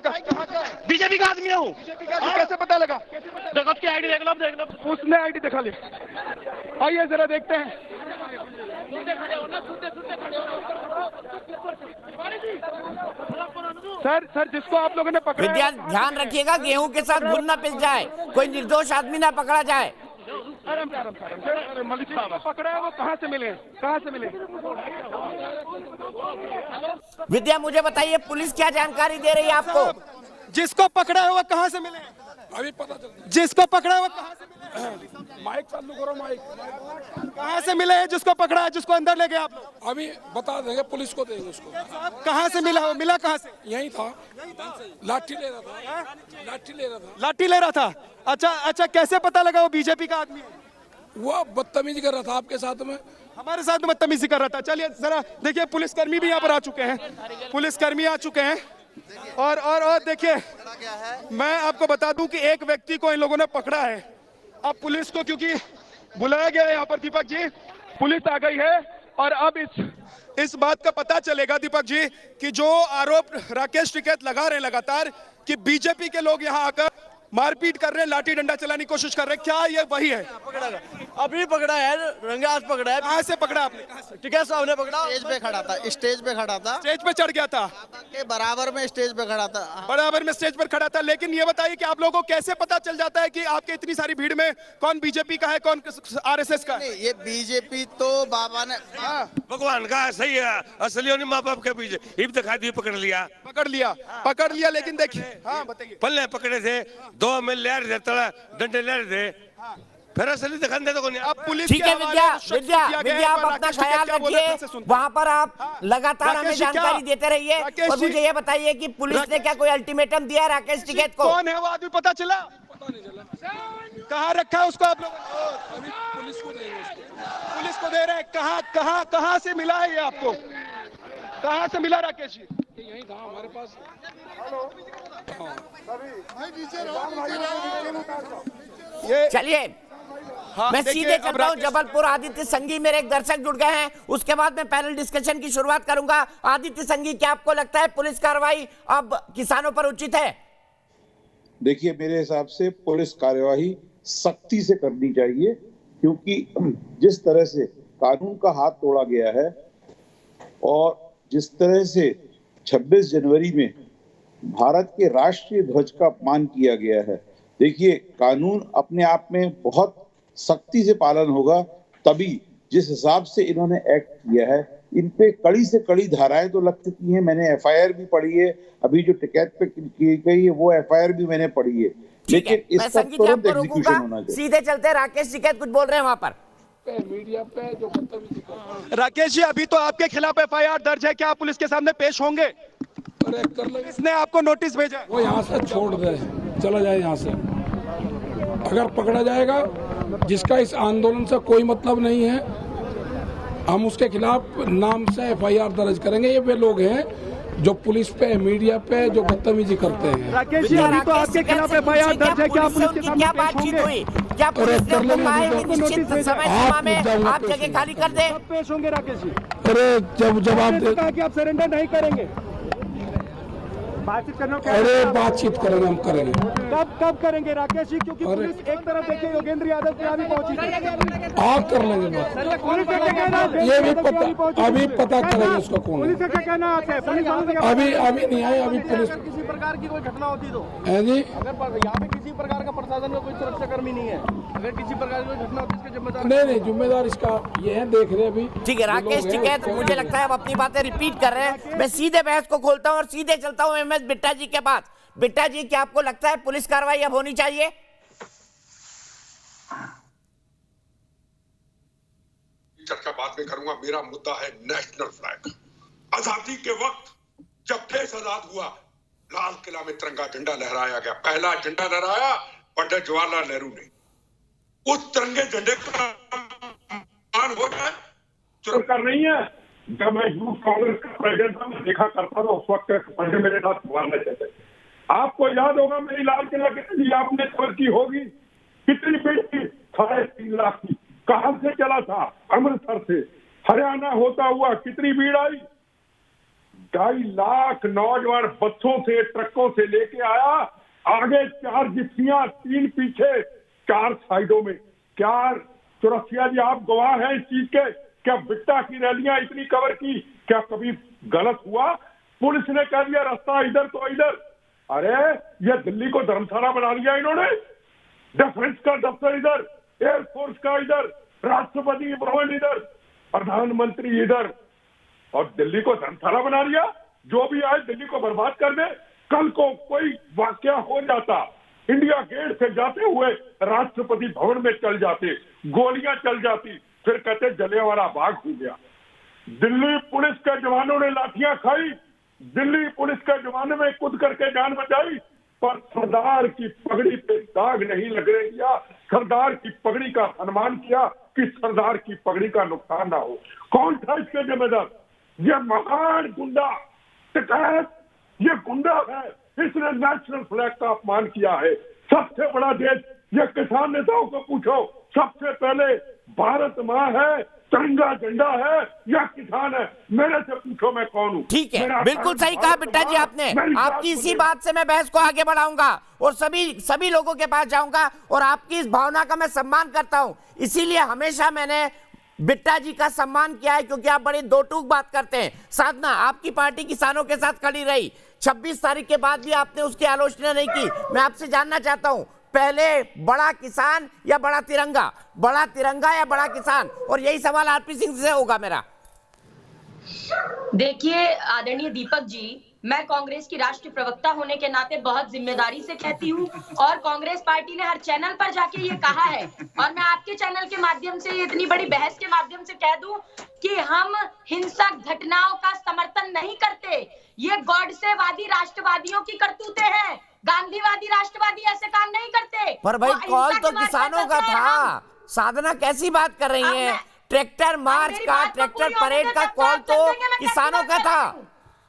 Speaker 9: का बीजेपी का आदमी हूँ।
Speaker 8: कैसे पता लगा?
Speaker 9: देखो उसकी आईडी देख लो।
Speaker 8: उसने आईडी दिखा ली। आइए जरा देखते हैं। सर जिसको आप लोगों ने पकड़ा,
Speaker 1: विद्या ध्यान रखिएगा गेहूं के साथ घुन न पिस जाए, कोई निर्दोष आदमी ना पकड़ा जाए।
Speaker 8: मलिक साहब पकड़ा है, वो कहाँ से मिले?
Speaker 1: विद्या मुझे बताइए पुलिस क्या जानकारी दे रही है आपको?
Speaker 8: जिसको पकड़ा है वो कहाँ से मिले?
Speaker 6: अभी पता चल,
Speaker 8: जिसको पकड़ा है वो कहाँ से मिले?
Speaker 6: माइक चालू करो, माइक।
Speaker 8: कहाँ से मिले हैं? जिसको पकड़ा है, जिसको अंदर ले गए आप लोग?
Speaker 6: अभी बता देंगे, पुलिस को देंगे उसको।
Speaker 8: कहाँ से मिला? मिला कहाँ से?
Speaker 6: यही था, लाठी ले रहा था।
Speaker 8: लाठी ले रहा था। अच्छा कैसे पता लगा वो बीजेपी का आदमी है?
Speaker 6: वो बदतमीजी कर रहा था आपके साथ में।
Speaker 8: हमारे साथ में बदतमीजी कर रहा था। चलिए जरा देखिए, पुलिसकर्मी भी यहाँ पर आ चुके हैं, पुलिसकर्मी आ चुके हैं। और देखिए, मैं आपको बता दूं कि एक व्यक्ति को इन लोगों ने पकड़ा है। अब पुलिस को क्योंकि बुलाया गया है यहाँ पर, दीपक जी, पुलिस आ गई है और अब इस बात का पता चलेगा दीपक जी कि जो आरोप राकेश टिकैत लगा रहे हैं लगातार कि बीजेपी के लोग यहाँ आकर मारपीट कर रहे हैं, लाठी डंडा चलाने की कोशिश कर रहे हैं, क्या ये वही है?
Speaker 9: अभी पकड़ा है, रंगास पकड़ा है।
Speaker 8: कहाँ से पकड़ा आपने?
Speaker 9: टिकैत साहब ने पकड़ा।
Speaker 10: स्टेज पे खड़ा था, स्टेज
Speaker 8: पे चढ़ गया था,
Speaker 10: के बराबर में स्टेज पे खड़ा था।
Speaker 8: बराबर में स्टेज पर खड़ा था। लेकिन ये बताइए कि आप लोगों को कैसे पता चल जाता है कि आपके इतनी सारी भीड़ में कौन बीजेपी का है, कौन आरएसएस का है?
Speaker 10: ये बीजेपी तो बाबा ने
Speaker 11: भगवान का सही है, असली माँ बाप के पीछे हिप दिखा दी, पकड़ लिया। लेकिन देखिए, हाँ बताइए, पल्ले पकड़े थे, 2 में ले रहे थे, तड़ा डंडे ले रहे थे, फिर असली दिखा दे तो कौन?
Speaker 8: अब पुलिस
Speaker 1: ठीक है विद्या आप अपना ख्याल रखिए, वहाँ पर आप लगातार हमें जानकारी देते रहिए। और मुझे ये बताइए कि पुलिस ने क्या कोई अल्टीमेटम दिया है राकेश टिकैत को?
Speaker 8: कौन है वो आदमी, पता चला? कहाँ रखा है उसको आप लोग? पुलिस को दे रहे हैं। कहाँ से मिला है ये आपको? कहाँ से मिला राकेश जी?
Speaker 6: यही था हमारे पास।
Speaker 1: चलिए मैं सीधे चल रहा हूँ जबलपुर। आदित्य संघी मेरे एक दर्शक जुड़ गए हैं, उसके बाद मैं पैनल डिस्कशन की शुरुआत करूंगा। आदित्य संघी, क्या आपको लगता है पुलिस कार्रवाई अब किसानों पर उचित है?
Speaker 12: देखिए, मेरे हिसाब से पुलिस कार्यवाही सख्ती से करनी चाहिए, क्योंकि जिस तरह से कानून का हाथ तोड़ा गया है और जिस तरह से 26 जनवरी में भारत के राष्ट्रीय ध्वज का अपमान किया गया है, देखिए कानून अपने आप में बहुत सख्ती से पालन होगा, तभी जिस हिसाब से इन्होंने एक्ट किया है, इन पे कड़ी से कड़ी धाराएं तो लग चुकी हैं। मैंने एफआईआर भी पढ़ी है, अभी जो टिकैत पे की गई है वो एफआईआर भी मैंने पढ़ी है, लेकिन इसका तुरंत एग्जीक्यूशन होना चाहिए।
Speaker 1: सीधे चलते हैं, राकेश टिकैत कुछ बोल रहे हैं वहां पर।
Speaker 6: मीडिया पे जो
Speaker 8: राकेश जी, अभी तो आपके खिलाफ एफआईआर दर्ज है, क्या आप पुलिस के सामने पेश होंगे?
Speaker 6: अरे कर ले,
Speaker 8: इसने आपको नोटिस भेजा?
Speaker 6: वो यहाँ से छोड़ दे, चला जाए यहाँ से। अगर पकड़ा जाएगा जिसका इस आंदोलन से कोई मतलब नहीं है, हम उसके खिलाफ नाम से एफआईआर दर्ज करेंगे। ये वे लोग हैं जो पुलिस पे, मीडिया पे जो बदतमीजी करते हैं।
Speaker 8: राकेश जी, अभी तो आपके खिलाफ एफआईआर दर्ज है, क्या पुलिस के सामने पेश होंगे?
Speaker 1: क्या पुलिस ने हुक्म आए कि निश्चित समय सीमा में आप जगह खाली कर दें?
Speaker 8: पेश होंगे राकेश जी?
Speaker 6: अरे जब आप
Speaker 8: कहा कि आप सरेंडर नहीं करेंगे,
Speaker 9: बातचीत करना
Speaker 6: अरे बातचीत करेंगे, हम करेंगे।
Speaker 9: कब करेंगे राकेश जी? क्योंकि पुलिस एक तरफ देखिए योगेंद्र यादव के यहाँ भी पहुंची थी।
Speaker 6: आप कर लेंगे बात।
Speaker 9: पुलिस का क्या कहना है?
Speaker 6: ये भी पता, अभी पता करेंगे उसको कौन
Speaker 9: पुलिस का क्या कहना है? पुलिस
Speaker 6: अभी नहीं आए, अभी पुलिस
Speaker 9: किसी प्रकार की कोई घटना होती तो
Speaker 6: है जी।
Speaker 9: अगर यहाँ पे किसी प्रकार का प्रशासन का कोई सुरक्षा कर्मी नहीं है, अगर किसी प्रकार की कोई घटना होती है इसके जिम्मेदार
Speaker 6: नहीं, जिम्मेदार इसका ये है, देख रहे अभी।
Speaker 1: ठीक है राकेश, ठीक है, तो मुझे लगता है अब अपनी बातें रिपीट कर रहे हैं। मैं सीधे बहस को खोलता हूं और सीधे चलता हूं एमएस बिट्टा जी के पास। बिट्टा जी, क्या आपको लगता है पुलिस कार्रवाई अब होनी चाहिए?
Speaker 13: चर्चा बाद में करूंगा। मेरा मुद्दा है नेशनल फ्लैग। आजादी के वक्त जब देश आजाद हुआ, लाल किला में तिरंगा झंडा लहराया गया। पहला झंडा लहराया पंडित जवाहरलाल नेहरू ने। उस तिरंगे झंडे का मान हो जाए
Speaker 7: कर नहीं है। जब मैं यूथ कांग्रेस का प्रेसिडेंट था, मैं देखा करता था, उस वक्त पंडित मेरे साथ मारने चाहते। आपको याद होगा मेरी लाल किला की आपने खबर की होगी, कितनी भीड़ थी? 3.5 लाख की। कहां से चला था? अमृतसर से। हरियाणा होता हुआ कितनी भीड़ आई? 2.5 लाख नौजवान बसों से, ट्रकों से लेके आया। आगे 4 जिप्सियां, 3 पीछे, 4 साइडों में। क्या चौरसिया जी आप गवाह हैं इस चीज के? क्या बिट्टा की रैलियां इतनी कवर की? क्या कभी गलत हुआ? पुलिस ने कह दिया रास्ता इधर तो इधर। अरे ये दिल्ली को धर्मशाला बना लिया इन्होंने। डिफेंस का दफ्तर इधर, एयरफोर्स का इधर, राष्ट्रपति भवन इधर, प्रधानमंत्री इधर, और दिल्ली को धर्मशाला बना लिया। जो भी आए दिल्ली को बर्बाद कर दे। कल को कोई वाकया हो जाता, इंडिया गेट से जाते हुए राष्ट्रपति भवन में चल जाते, गोलियां चल जाती, फिर कहते जलियांवाला बाग हो गया। दिल्ली पुलिस के जवानों ने लाठियां खाई, दिल्ली पुलिस के जवानों में कूद करके जान बचाई, पर सरदार की पगड़ी पे दाग नहीं लगने दिया। सरदार की पगड़ी का सम्मान किया कि सरदार की पगड़ी का नुकसान ना हो। कौन था इसके जिम्मेदार? ये महान गुंडा टिकैत, ये गुंडा है। इसने नेशनल फ्लैग का अपमान किया है। सबसे बड़ा देश, ये किसान नेताओं को पूछो, सबसे पहले भारत माँ है, तिरंगा झंडा है या किसान है? मेरे से पूछो मैं कौन हूँ?
Speaker 1: ठीक है, बिल्कुल सही कहा बिट्टा जी आपने। आपकी इसी बात से मैं बहस को आगे बढ़ाऊंगा और सभी लोगों के पास जाऊंगा, और आपकी इस भावना का मैं सम्मान करता हूं। इसीलिए हमेशा मैंने बिट्टा जी का सम्मान किया है, क्योंकि आप बड़ी दो टूक बात करते हैं। साधना, आपकी पार्टी किसानों के साथ खड़ी रही, 26 तारीख के बाद भी आपने उसकी आलोचना नहीं की। मैं आपसे जानना चाहता हूं, पहले बड़ा किसान या बड़ा तिरंगा? बड़ा तिरंगा या बड़ा किसान? और यही सवाल आरपी सिंह से होगा मेरा।
Speaker 14: देखिए आदरणीय दीपक जी, मैं कांग्रेस की राष्ट्रीय प्रवक्ता होने के नाते बहुत जिम्मेदारी से कहती हूँ, और कांग्रेस पार्टी ने हर चैनल पर जाके ये कहा है, और मैं आपके चैनल के माध्यम से इतनी बड़ी बहस के माध्यम से कह दूं कि हम हिंसक घटनाओं का समर्थन नहीं करते। ये गॉडसेवादी राष्ट्रवादियों की करतूतें हैं। गांधीवादी राष्ट्रवादी ऐसे काम नहीं करते।
Speaker 1: पर भाई कॉल तो किसानों का था। साधना कैसी बात कर रही है? ट्रैक्टर मार्च का, ट्रैक्टर परेड का कॉल तो किसानों का था।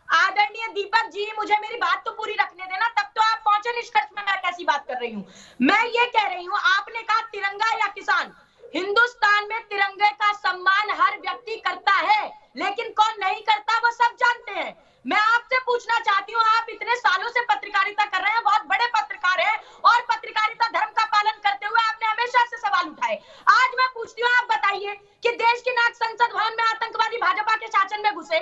Speaker 14: आदरणीय दीपक जी, मुझे मेरी बात तो पूरी रखने देना, तब तो आप पहुंचे निष्कर्ष में मैं कैसी बात कर रही हूँ। मैं ये कह रही हूँ, आपने कहा तिरंगा या किसान। हिंदुस्तान में तिरंगे का सम्मान हर व्यक्ति करता है, लेकिन कौन नहीं करता वो सब जानते हैं। मैं आपसे पूछना चाहती हूँ, आप इतने सालों से पत्रकारिता कर रहे हैं, बहुत बड़े पत्रकार हैं, और पत्रकारिता धर्म का पालन करते हुए आपने हमेशा से सवाल उठाए। आज मैं पूछती हूँ, आप बताइए कि देश के नाग संसद भवन में आतंकवादी भाजपा के शासन में घुसे,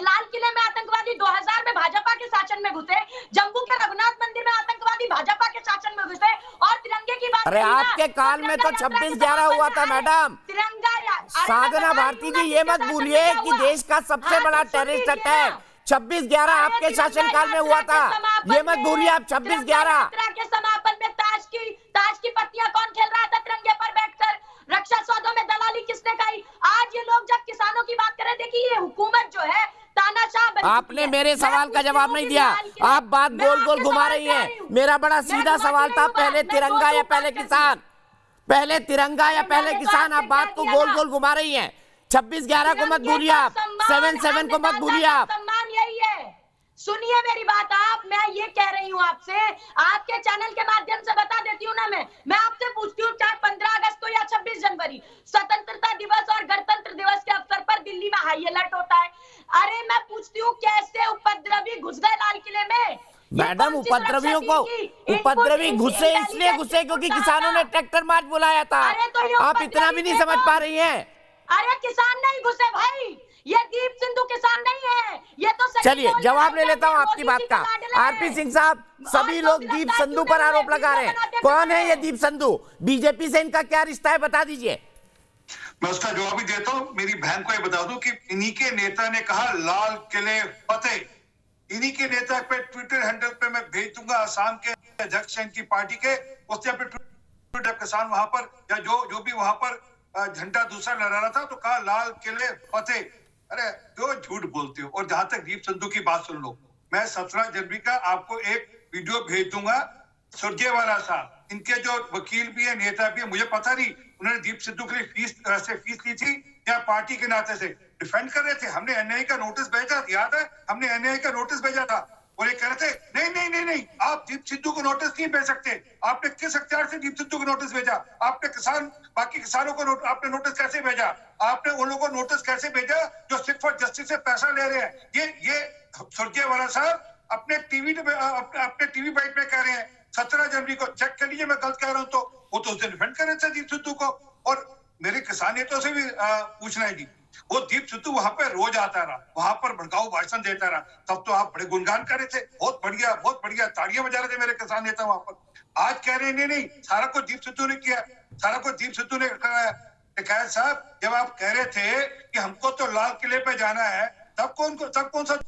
Speaker 14: लाल किले में आतंकवादी 2000 में भाजपा के शासन में घुसे, जम्मू के रघुनाथ मंदिर में आतंकवादी भाजपा के शासन में घुसे, और तिरंगे की बात।
Speaker 1: अरे आपके काल में तो 26/11 हुआ था मैडम।
Speaker 14: तिरंगा
Speaker 1: साधना भारती जी, ये मत भूलिए कि देश का सबसे बड़ा टेररिस्ट अटैक 26/11 आपके शासनकाल में हुआ था। ये मत भूलिए आप। 26/11
Speaker 14: के समापन में ताश की पत्तियां कौन खेल रहा था तिरंगे पर बैठकर? रक्षा सौदों में दलाली किसने की? आज ये लोग जब किसानों की बात करें, देखिए ये हुकूमत जो है तानाशाह।
Speaker 1: आपने मेरे सवाल का जवाब नहीं दिया, आप बात गोल गोल घुमा रही हैं। मेरा बड़ा सीधा सवाल था, पहले तिरंगा या पहले किसान? पहले तिरंगा या पहले किसान? आप बात को गोल गोल घुमा रही हैं। 26/11 को मत भूलिए आप, 7/7 को मत भूलिए आप।
Speaker 14: सम्मान यही है। सुनिए मेरी बात आप, मैं ये कह रही हूँ आपसे, आपके चैनल के माध्यम से बता देती हूँ ना। मैं आपसे पूछती हूँ, चाहे 15 अगस्त हो या 26 जनवरी, स्वतंत्रता दिवस और गणतंत्र दिवस के अवसर पर दिल्ली में हाई अलर्ट होता है। अरे मैं पूछती हूँ, कैसे उपद्रवी घुस गए लाल किले में?
Speaker 1: मैडम उपद्रवियों को, उपद्रवी घुसे इसलिए घुसे क्योंकि किसानों ने ट्रैक्टर मार्च बुलाया था। आप इतना भी नहीं समझ पा रही हैं।
Speaker 14: अरे किसान नहीं घुसे भाई, ये दीप सिंधु किसान नहीं है, ये तो
Speaker 1: चलिए जवाब ले लेता हूं आपकी बात का। आरपी सिंह साहब, सभी लोग दीप संधू पर आरोप लगा रहे हैं, कौन है ये दीप संधू? बीजेपी से इनका क्या रिश्ता है, बता दीजिए।
Speaker 15: मैं उसका जवाब भी देता हूं। मेरी बहन को ये बता दूं कि इन्हीं के नेता ने कहा लाल किले फतेह, इन्हीं के नेता पे ट्विटर हैंडल पे मैं भेज दूंगा, आसाम के अध्यक्ष की पार्टी के, उसने अपने ट्विटर किसान वहां पर या जो भी वहां पर झंडा दूसरा लहरा रहा था तो कहा लाल किले फतेह। अरे जो झूठ बोलते हो। और जहां तक दीप संधू की बात सुन लो, मैं 17 जनवरी का आपको एक वीडियो भेज दूंगा। सुरजेवाला साहब, इनके जो वकील भी है, नेता भी है, मुझे पता नहीं उन्होंने दीप सिद्धू के लिए फीस ली थी या पार्टी के नाते से डिफेंड कर रहे थे। हमने एनआईए का नोटिस भेजा, याद है, हमने एनआईए का नोटिस भेजा था और ये कह रहे थे नहीं, आप दीप सिद्धू को नोटिस नहीं भेज सकते। आपने किस अख्तियार से दीप सिद्धू को नोटिस भेजा? आपने बाकी किसानों को आपने नोटिस कैसे भेजा? आपने उन लोगों को नोटिस कैसे भेजा जो सिर्फ फॉर जस्टिस से पैसा ले रहे हैं? ये सुरजेवाला साहब अपने टीवी बाइट में कह रहे हैं। 17 जनवरी को चेक कर लीजिए, मैं गलत कह रहा हूं तो वो तो उसने डिफेंड कर रहे थे दीप सिद्धू को। और मेरे किसान नेताओं से भी पूछना है जी, वो दीप सिद्धू वहां पर रोज आता रहा, वहां पर भड़काऊ भाषण देता रहा, तब तो आप बड़े गुणगान कर रहे थे, बहुत बढ़िया तालियां बजा रहे थे मेरे किसान नेता वहां पर। आज कह रहे हैं नहीं, सारा कुछ दीप सिद्धू ने किया, सारा कुछ दीप सिद्धू ने कराया। टिकैत साहब, जब आप कह रहे थे कि हमको तो लाल किले पे जाना है, तब कौन सा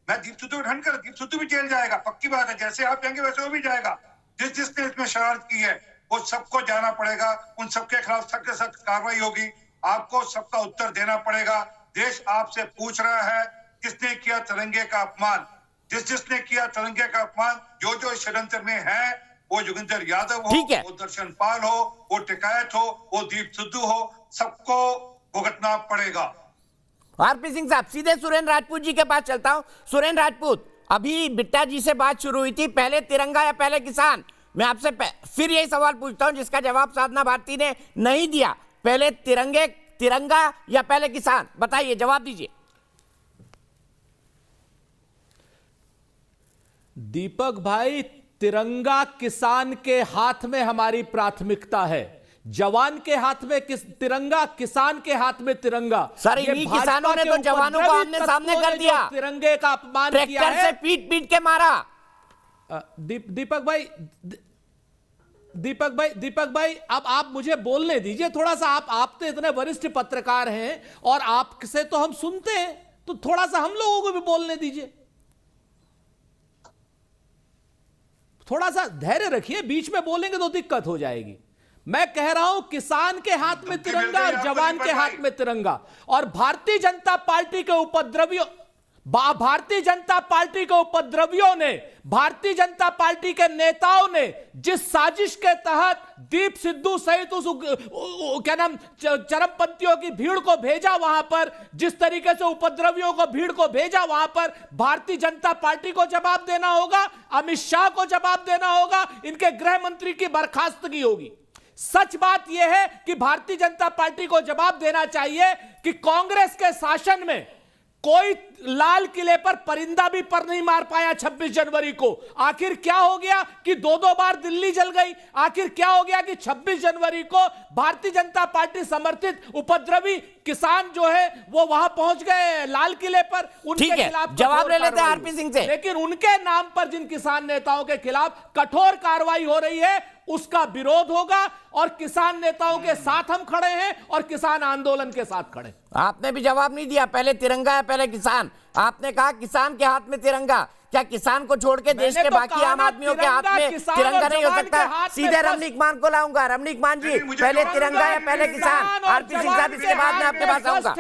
Speaker 15: मैं दीप सिद्धू ठंड कर, दीप सिद्धू भी जेल जाएगा, पक्की बात है। जैसे आप जाएंगे वैसे वो भी जाएगा। जिसने इसमें शरारत की है वो सबको जाना पड़ेगा, उन सबके खिलाफ सख्त से सख्त कार्रवाई होगी। आपको सबका उत्तर देना पड़ेगा। देश आपसे पूछ रहा है किसने किया तिरंगे का अपमान। जिसने किया तिरंगे का अपमान, जो षड्यंत्र में है, वो जोगिंदर यादव हो, वो दर्शन पाल हो, वो टिकैत हो, वो दीप सिद्धू हो, सबको भुगतना पड़ेगा।
Speaker 1: आरपी सिंह साहब, सीधे सुरेंद्र राजपूत जी के पास चलता हूं। सुरेंद्र राजपूत, अभी बिट्टा जी से बात शुरू हुई थी, पहले तिरंगा या पहले किसान। मैं आपसे फिर यही सवाल पूछता हूं जिसका जवाब साधना भारती ने नहीं दिया। पहले तिरंगा या पहले किसान, बताइए, जवाब दीजिए।
Speaker 16: दीपक भाई, तिरंगा किसान के हाथ में हमारी प्राथमिकता है, जवान के हाथ में तिरंगा, किसान के हाथ में तिरंगा।
Speaker 1: सर, इन्हीं किसानों ने तो जवानों को आमने सामने कर दिया,
Speaker 16: तिरंगे का अपमान किया है,
Speaker 1: ट्रैक्टर से पीट के मारा।
Speaker 16: दीपक भाई, अब आप मुझे बोलने दीजिए थोड़ा सा। आप तो इतने वरिष्ठ पत्रकार हैं और आपसे तो हम सुनते हैं, तो थोड़ा सा हम लोगों को भी बोलने दीजिए। थोड़ा सा धैर्य रखिए, बीच में बोलेंगे तो दिक्कत हो जाएगी। मैं कह रहा हूं किसान के हाथ में तिरंगा और जवान के हाथ में तिरंगा। और भारतीय जनता पार्टी के उपद्रवियों ने, भारतीय जनता पार्टी के नेताओं ने जिस साजिश के तहत दीप सिद्धू सहित उस क्या नाम चरमपंथियों की भीड़ को भेजा वहां पर, जिस तरीके से उपद्रवियों को भीड़ को भेजा वहां पर, भारतीय जनता पार्टी को जवाब देना होगा, अमित शाह को जवाब देना होगा, इनके गृह मंत्री की बर्खास्तगी होगी। सच बात यह है कि भारतीय जनता पार्टी को जवाब देना चाहिए कि कांग्रेस के शासन में कोई लाल किले पर परिंदा भी पर नहीं मार पाया 26 जनवरी को। आखिर क्या हो गया कि दो बार दिल्ली जल गई? आखिर क्या हो गया कि 26 जनवरी को भारतीय जनता पार्टी समर्थित उपद्रवी किसान जो है वो वहां पहुंच गए लाल किले पर? उनके खिलाफ
Speaker 1: जवाब ले लेते हैं आरपी सिंह से।
Speaker 16: लेकिन उनके नाम पर जिन किसान नेताओं के खिलाफ कठोर कार्रवाई हो रही है उसका विरोध होगा और किसान नेताओं के साथ हम खड़े हैं और किसान आंदोलन के साथ खड़े।
Speaker 1: आपने भी जवाब नहीं दिया, पहले तिरंगा या पहले किसान। आपने कहा किसान के हाथ में तिरंगा। क्या किसान को छोड़ के देश के बाकी आम आदमियों के हाथ में तिरंगा नहीं हो सकता? सीधे रमनीक मान को लाऊंगा। रमनीक मान जी, पहले तिरंगा या पहले किसान? आरपी सिंह साहब, इसके बाद मैं आपके पास आऊंगा।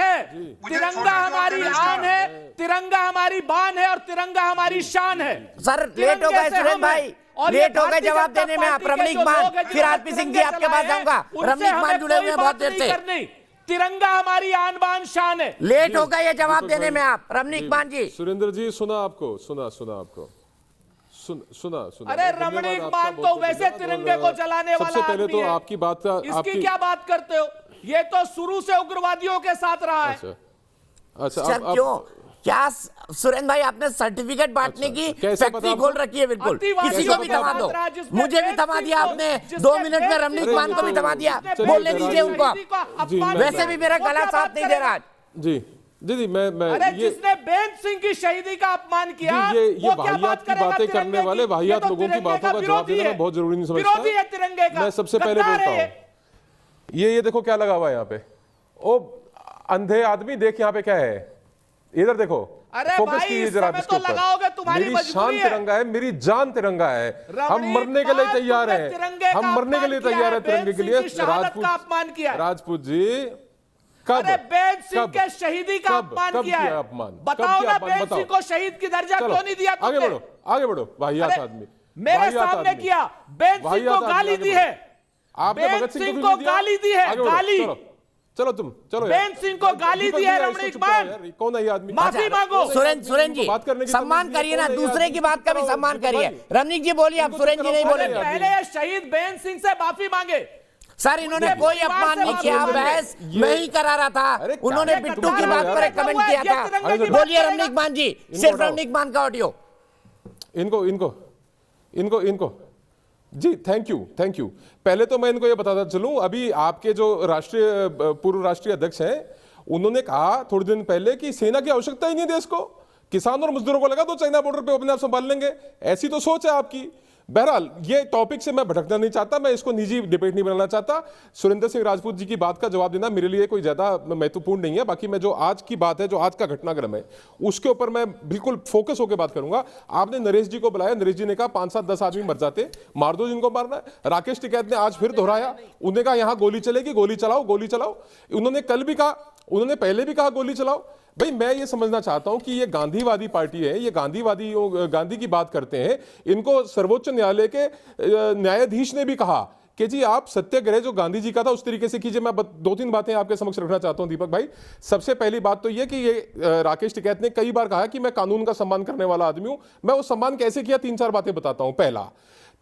Speaker 16: तिरंगा हमारी आन है, तिरंगा हमारी बान है और तिरंगा हमारी शान है।
Speaker 1: सर, लेट हो गए सुरेंद्र भाई, लेट हो गए जवाब देने में। आप रमनीक मान, फिर आरपी सिंह जी आपके पास आऊंगा। रमनीक मान जुड़े हुए बहुत देर से।
Speaker 16: तिरंगा हमारी आन बान शान है।
Speaker 1: लेट हो गए ये जवाब देने में आप, रमनीक मान जी।
Speaker 4: सुरेंद्र जी, सुना आपको, सुना आपको, सुना।
Speaker 16: अरे रमणीक मान तो वैसे तिरंगे को जलाने वाला
Speaker 4: सबसे पहले तो
Speaker 16: है।
Speaker 4: आपकी बात का
Speaker 16: इसकी क्या बात करते हो? ये तो शुरू से उग्रवादियों के साथ रहा है।
Speaker 4: अच्छा,
Speaker 1: सर, क्यों क्या सुरेंद्र भाई आपने सर्टिफिकेट बांटने की फैक्ट्री खोल रखी है? बिल्कुल, किसी को भी थमा दो, मुझे भी थमा दिया आपने, 2 मिनट में रमनीक मान को भी थमा दिया, बोलने दीजिए उनको आप। वैसे भी मेरा गला साथ नहीं दे रहा।
Speaker 17: जी जी मैं
Speaker 16: अरे जिसने बेन सिंह की शहीदी का अपमान किया,
Speaker 17: ये वाहियात की बातें करने वाले वाहियात लोगों की बातों का जवाब देना बहुत जरूरी नहीं समझता।
Speaker 16: विरोधी है तिरंगे का।
Speaker 17: मैं सबसे पहले बोलता हूँ, ये देखो क्या लगा हुआ है यहाँ पे, ओ अंधे आदमी, देख यहाँ पे क्या है, इधर देखो, फोकस कीजिए जरा इसके ऊपर। मेरी शान तिरंगा है, मेरी जान तिरंगा है, हम मरने के लिए तैयार हैं, हम मरने के लिए तैयार है तिरंगे के लिए। राजपूत जी कब
Speaker 16: बेन सिंह के शहीदी का अपमान किया है? बताओ ना, बेन सिंह को शहीद की दर्जा क्यों नहीं दिया तुमने?
Speaker 17: आगे बढ़ो वाहियात आदमी,
Speaker 16: मेरे सामने किया, बेन सिंह को गाली दी है,
Speaker 17: आपने भगत सिंह
Speaker 16: को गाली दी है, गाली।
Speaker 17: चलो तुम चलो,
Speaker 16: बेन सिंह को गाली दी है रमणीक मान,
Speaker 17: कौन है ये आदमी?
Speaker 16: माफी मांगो।
Speaker 1: सुरेंद्र जी सम्मान करिए ना, दूसरे की बात का भी सम्मान करिए। रमणीक जी बोलिए, आप सुरेंद्र जी नहीं बोले।
Speaker 16: पहले शहीद बेन सिंह से माफी मांगे।
Speaker 1: सर इन्होंने कोई अपमान नहीं किया, बहस मैं ही करा रहा था, उन्होंने बिट्टू की बात पर एक कमेंट किया था। बोलिए रमणीक मान जी, सिर्फ रमणीक मान का ऑडियो।
Speaker 17: इनको जी थैंक यू। पहले तो मैं इनको ये बताता चलूं, अभी आपके जो पूर्व राष्ट्रीय अध्यक्ष हैं, उन्होंने कहा थोड़े दिन पहले कि सेना की आवश्यकता ही नहीं देश को, किसान और मजदूरों को लगा तो चाइना बॉर्डर पे अपने आप संभाल लेंगे, ऐसी तो सोच है आपकी। बहरहाल ये टॉपिक से मैं भटकना नहीं चाहता, मैं इसको निजी डिबेट नहीं बनाना चाहता। सुरेंद्र सिंह राजपूत जी की बात का जवाब देना मेरे लिए कोई ज्यादा महत्वपूर्ण नहीं है। बाकी मैं जो आज की बात है, जो आज का घटनाक्रम है, उसके ऊपर मैं बिल्कुल फोकस होकर बात करूंगा। आपने नरेश जी को बुलाया, नरेश जी ने कहा 5, 7, 10 आदमी मर जाते, मार दो जिनको मारना है। राकेश टिकैत ने आज फिर दोहराया, उन्होंने कहा यहां गोली चलेगी, गोली चलाओ, गोली चलाओ। उन्होंने कल भी कहा, उन्होंने पहले भी कहा गोली चलाओ। भाई मैं ये समझना चाहता हूं कि ये गांधीवादी पार्टी है, ये गांधी की बात करते हैं। इनको सर्वोच्च न्यायालय के न्यायाधीश ने भी कहा कि जी आप सत्याग्रह जो गांधी जी का था उस तरीके से कीजिए। मैं 2-3 बातें आपके समक्ष रखना चाहता हूं दीपक भाई। सबसे पहली बात तो ये कि ये राकेश टिकैत ने कई बार कहा कि मैं कानून का सम्मान करने वाला आदमी हूं। मैं वो सम्मान कैसे किया, 3-4 बातें बताता हूं। पहला,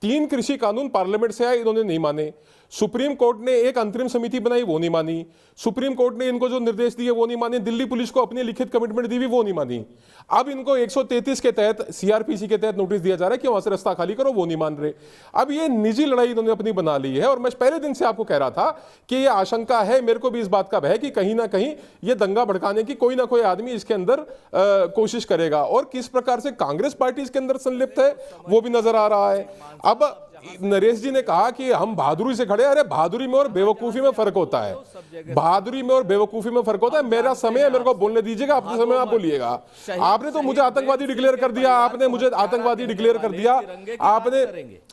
Speaker 17: 3 कृषि कानून पार्लियामेंट से आए, इन्होंने नहीं माने। सुप्रीम कोर्ट ने एक अंतरिम समिति बनाई, वो नहीं मानी। सुप्रीम कोर्ट ने इनको जो निर्देश दिए वो नहीं माने। दिल्ली पुलिस को अपनी लिखित कमिटमेंट दी हुई, वो नहीं मानी। अब इनको 133 के तहत, सीआरपीसी के तहत नोटिस दिया जा रहा है कि वहां से रास्ता खाली करो, वो नहीं मान रहे। अब ये निजी लड़ाई इन्होंने अपनी बना ली है। और मैं पहले दिन से आपको कह रहा था कि ये आशंका है, मेरे को भी इस बात का भय कि कहीं ना कहीं ये दंगा भड़काने की कोई ना कोई आदमी इसके अंदर कोशिश करेगा। और किस प्रकार से कांग्रेस पार्टी इसके अंदर संलिप्त है वो भी नजर आ रहा है। अब नरेश जी ने कहा कि हम बहादुरी से खड़े। अरे बहादुरी में और बेवकूफी में फर्क होता है, बहादुरी में और बेवकूफी में फर्क होता है। मेरा समय है, मेरे को बोलने दीजिएगा, अपने समय आप बोलिएगा। आपने तो मुझे आतंकवादी डिक्लेयर कर दिया, आपने मुझे आतंकवादी डिक्लेयर कर दिया आपने।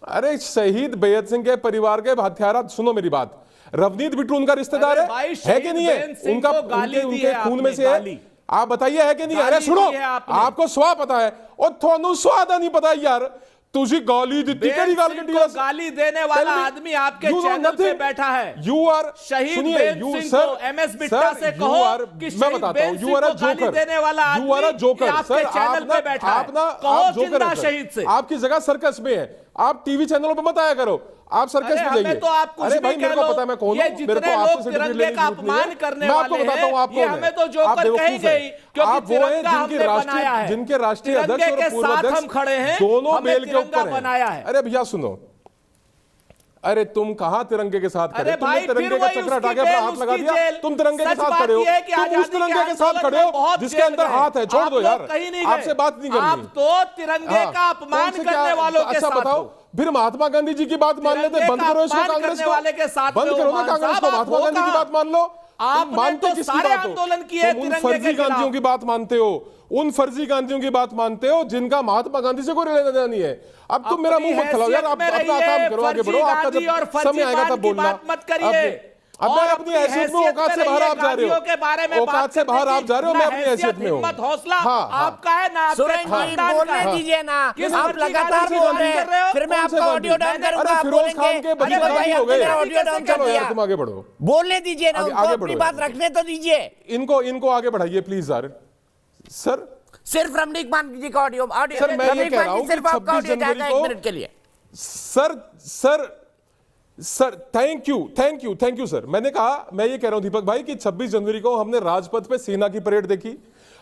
Speaker 17: अरे शहीद बेयत सिंह के परिवार के हत्यारा, सुनो मेरी बात, रवनीत बिट्टू उनका रिश्तेदार है कि नहीं है? उनका उनके खून में से है, आप बताइए है कि नहीं? अरे सुनो, आपको स्वा पता है और थोनू स्वादा नहीं पता यार। तुझी गाली दी,
Speaker 16: गाली देने वाला आदमी आपके चैनल पे बैठा है।
Speaker 17: यू आर
Speaker 16: शहीद बेन सिंह को एमएस बिट्टा से कहो कि शहीद बेन सिंह को गाली देने वाला आदमी आपके चैनल पे बैठा है। कहो जिंदा शहीद से।
Speaker 17: आपकी जगह सर्कस में है, आप टीवी चैनलों पे मत आया करो, आप सर्कस में जाइए।
Speaker 16: तो आप कुछ भी कह लो,
Speaker 17: पता मैं कौन हूं,
Speaker 16: मेरे को आपसे तिरंगे का अपमान करने वाले हैं, ये हमें तो जोकर कहेंगे ही, क्योंकि तिरंगा हमने बनाया है,
Speaker 17: जिनके राष्ट्रीय अध्यक्ष और पूर्व अध्यक्ष
Speaker 16: हम खड़े हैं,
Speaker 17: दोनों बेल के ऊपर
Speaker 16: बनाया है।
Speaker 17: अरे भैया सुनो, अरे तुम कहां तिरंगे के साथ खड़े? तुमने तिरंगे का चक्र हटा के अपना हाथ लगा दिया, तुम तिरंगे के साथ खड़े हो, तुम उस तिरंगे के साथ खड़े हो जिसके अंदर हाथ है। छोड़ दो यार, आपसे बात नहीं करनी।
Speaker 16: आप तो तिरंगे का अपमान करने वालों के साथ
Speaker 17: बताओ, फिर महात्मा गांधी जी की बात मान लेते, बंद करो इसको, कांग्रेस को बंद करो ना, कांग्रेस को, महात्मा गांधी की बात मान लो। आप मानते
Speaker 16: तो
Speaker 17: किसकी बात हो? उन फर्जी गांधियों की बात मानते हो, उन फर्जी गांधियों की बात मानते हो जिनका महात्मा गांधी से कोई लेना देना नहीं है। अब तुम मेरा मुंह मत खिलाओ यार, आप अपना काम करो, आगे बढ़ो, आपका जब समय आएगा तब बोलना। अब मैं अपनी हैसियत में औकात से बाहर आप जा रहे हो, औकात से बाहर आप जा रहे हो, मैं अपनी हैसियत में हूँ।
Speaker 16: हौसला आपका है ना,
Speaker 1: बोलने दीजिए ना, आप लगातार बोल रहे हैं, फिर मैं आपका ऑडियो डाउन करूंगा।
Speaker 17: फिरोज खान के बच्चे हो गए,
Speaker 1: ऑडियो डाउन कर दिया,
Speaker 17: तुम आगे बढ़ो,
Speaker 1: बोलने दीजिए ना, अपनी बात रखने तो दीजिए।
Speaker 17: इनको आगे बढ़ाइए प्लीज यार। सर
Speaker 1: सिर्फ रमणीक मान जी का ऑडियो,
Speaker 17: सर मैं ये कह रहा हूं
Speaker 1: सिर्फ आपका ऑडियो जाएगा 1 मिनट के लिए।
Speaker 17: Sir thank you sir. मैंने कहा, मैं ये कह रहा हूं दीपक भाई कि 26 जनवरी को हमने राजपथ पे सेना की परेड देखी,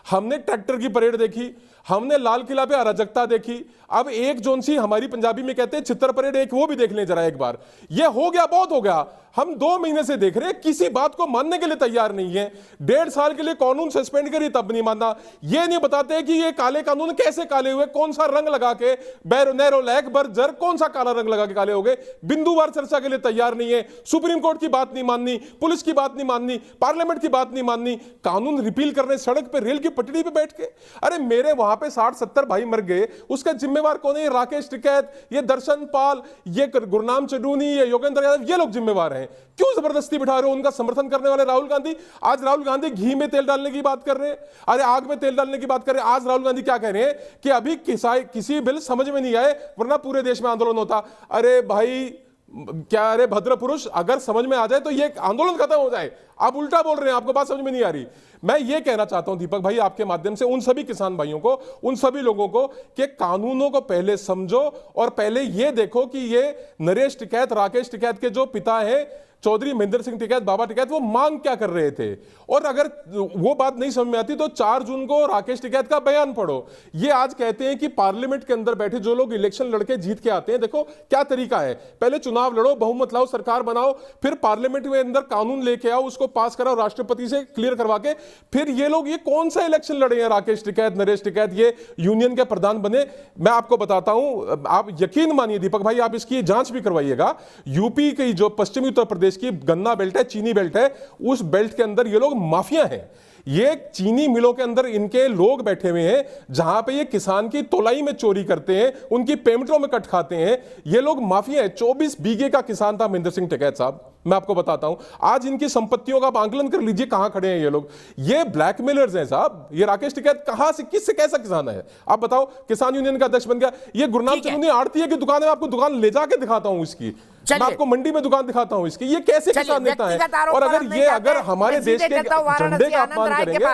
Speaker 17: हमने ट्रैक्टर की परेड देखी, हमने लाल किला पे अराजकता देखी, अब एक जोन सी हमारी पंजाबी में कहते हैं चित्तर परेड, एक वो भी देख लें जरा एक बार। ये हो गया, बहुत हो गया। हम 2 महीने से देख रहे हैं, किसी बात को मानने के लिए तैयार नहीं है। 1.5 साल के लिए कानून सस्पेंड करिए तब नहीं मानना। ये नहीं बताते कि ये काले कानून कैसे काले हुए, कौन सा रंग लगा के, बैरोनेरो लैक बर्जर कौन सा काला रंग लगा के काले हो गए। बिंदुवार चर्चा के लिए तैयार नहीं है। सुप्रीम कोर्ट की बात नहीं माननी, पुलिस की बात नहीं माननी, पार्लियामेंट की बात नहीं माननी, कानून रिपील करने सड़क पे रेल की पटड़ी पे बैठ के। अरे मेरे वहां पे 60-70 भाई मर गए, उसका जिम्मेवार कौन है? राकेश टिकैत, ये दर्शन पाल, ये गुरनाम चडूनी, ये योगेंद्र यादव, ये लोग जिम्मेवार हैं। क्यों जबरदस्ती बिठा रहे हो उनका समर्थन करने वाले राहुल गांधी? आज राहुल गांधी घी में तेल डालने की बात कर रहे हैं, अरे आग में तेल डालने की बात कर रहे हैं। आज राहुल गांधी क्या कह रहे हैं कि अभी किसी बिल समझ में नहीं आए वरना पूरे देश में आंदोलन होता। अरे भाई क्या, अरे भद्र पुरुष, अगर समझ में आ जाए तो ये आंदोलन खत्म हो जाए। आप उल्टा बोल रहे हैं, आपको बात समझ में नहीं आ रही। मैं ये कहना चाहता हूं दीपक भाई आपके माध्यम से उन सभी किसान भाइयों को, उन सभी लोगों को कि कानूनों को पहले समझो और पहले ये देखो कि ये नरेश टिकैत, राकेश टिकैत के जो पिता हैं चौधरी महेंद्र सिंह टिकैत, बाबा टिकैत, वो मांग क्या कर रहे थे। और अगर वो बात नहीं समझ में आती तो 4 जून को राकेश टिकैत का बयान पढ़ो। ये आज कहते हैं कि पार्लियामेंट के अंदर बैठे जो लोग इलेक्शन लड़के जीत के आते हैं, देखो क्या तरीका है, पहले चुनाव लड़ो, बहुमत लाओ, सरकार बनाओ, फिर पार्लियामेंट में अंदर कानून लेके आओ, उसको पास कराओ राष्ट्रपति से क्लियर करवा के, फिर ये लोग ये कौन सा इलेक्शन लड़े हैं? राकेश टिकैत, नरेश टिकैत, ये यूनियन के प्रधान बने। मैं आपको बताता हूं, आप यकीन मानिए दीपक भाई, आप इसकी जांच भी करवाइएगा। यूपी की जो पश्चिमी उत्तर प्रदेश की गन्ना बेल्ट है, चीनी बेल्ट है, उस बेल्ट के अंदर ये लोग माफिया हैं। ये चीनी मिलों के अंदर इनके लोग बैठे हुए हैं, जहां पे ये किसान की तोलाई में चोरी करते हैं, उनकी पेमेंटों में कट खाते हैं। ये लोग माफिया हैं। 24 बीघे का किसान था महेंद्र सिंह टिकैत साहब, मैं आपको बताता हूं। आज इनकी संपत्तियों का आप आंकलन कर लीजिए, कहां खड़े हैं ये लोग। ये ब्लैकमेलर्स हैं साहब। ये राकेश टिकैत कहां से, किससे, कैसा किसान है आप बताओ? किसान यूनियन का अध्यक्ष बन गया। ये गुरनाम चंदनी आड़ती है कि दुकान है, आपको दुकान ले जाके दिखाता हूं इसकी, मैं आपको मंडी में दुकान दिखाता हूं इसकी। ये कैसे किसान नेता है? और अगर हमारे देश के झंडे का अपमान करेंगे।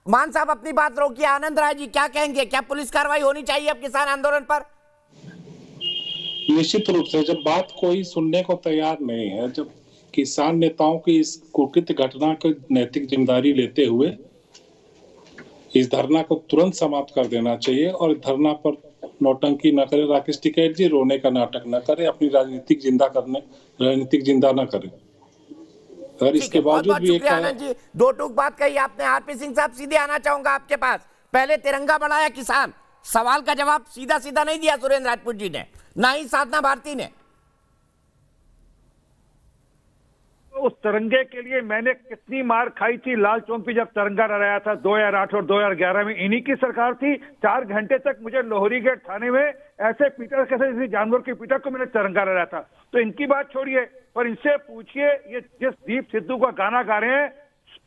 Speaker 1: मान साहब अपनी बात रोकिए। आनंद राय जी क्या कहेंगे? क्या पुलिस कार्रवाई होनी चाहिए अब किसान आंदोलन पर?
Speaker 18: निश्चित रूप से जब बात कोई सुनने को तैयार नहीं है, जब किसान नेताओं की इस कुकृत्य घटना की नैतिक जिम्मेदारी लेते हुए इस धरना को तुरंत समाप्त कर देना चाहिए और धरना पर नौटंकी न करे। राकेश टिकैत जी रोने का नाटक न करे, अपनी राजनीतिक जिंदा न करे। अगर इसके बावजूद भी
Speaker 1: आनंद जी 2 टूक बात कही आपने। आरपी सिंह साहब सीधे आना चाहूंगा आपके पास। पहले तिरंगा बढ़ाया किसान, सवाल का जवाब सीधा सीधा नहीं दिया सुरेंद्र राजपूत जी ने, ना ही साधना भारती ने।
Speaker 3: उस तिरंगे के लिए मैंने कितनी मार खाई थी लाल चौक पे जब तिरंगा लहराया था 2008 और 2011 में। इन्हीं की सरकार थी। 4 घंटे तक मुझे लोहरी गेट थाने में ऐसे पीटा, कैसे जैसे जानवर की पीटा को मैंने तिरंगा लहराया था। तो इनकी बात छोड़िए, पर इनसे पूछिए, ये जिस दीप सिद्धू का गाना गा रहे हैं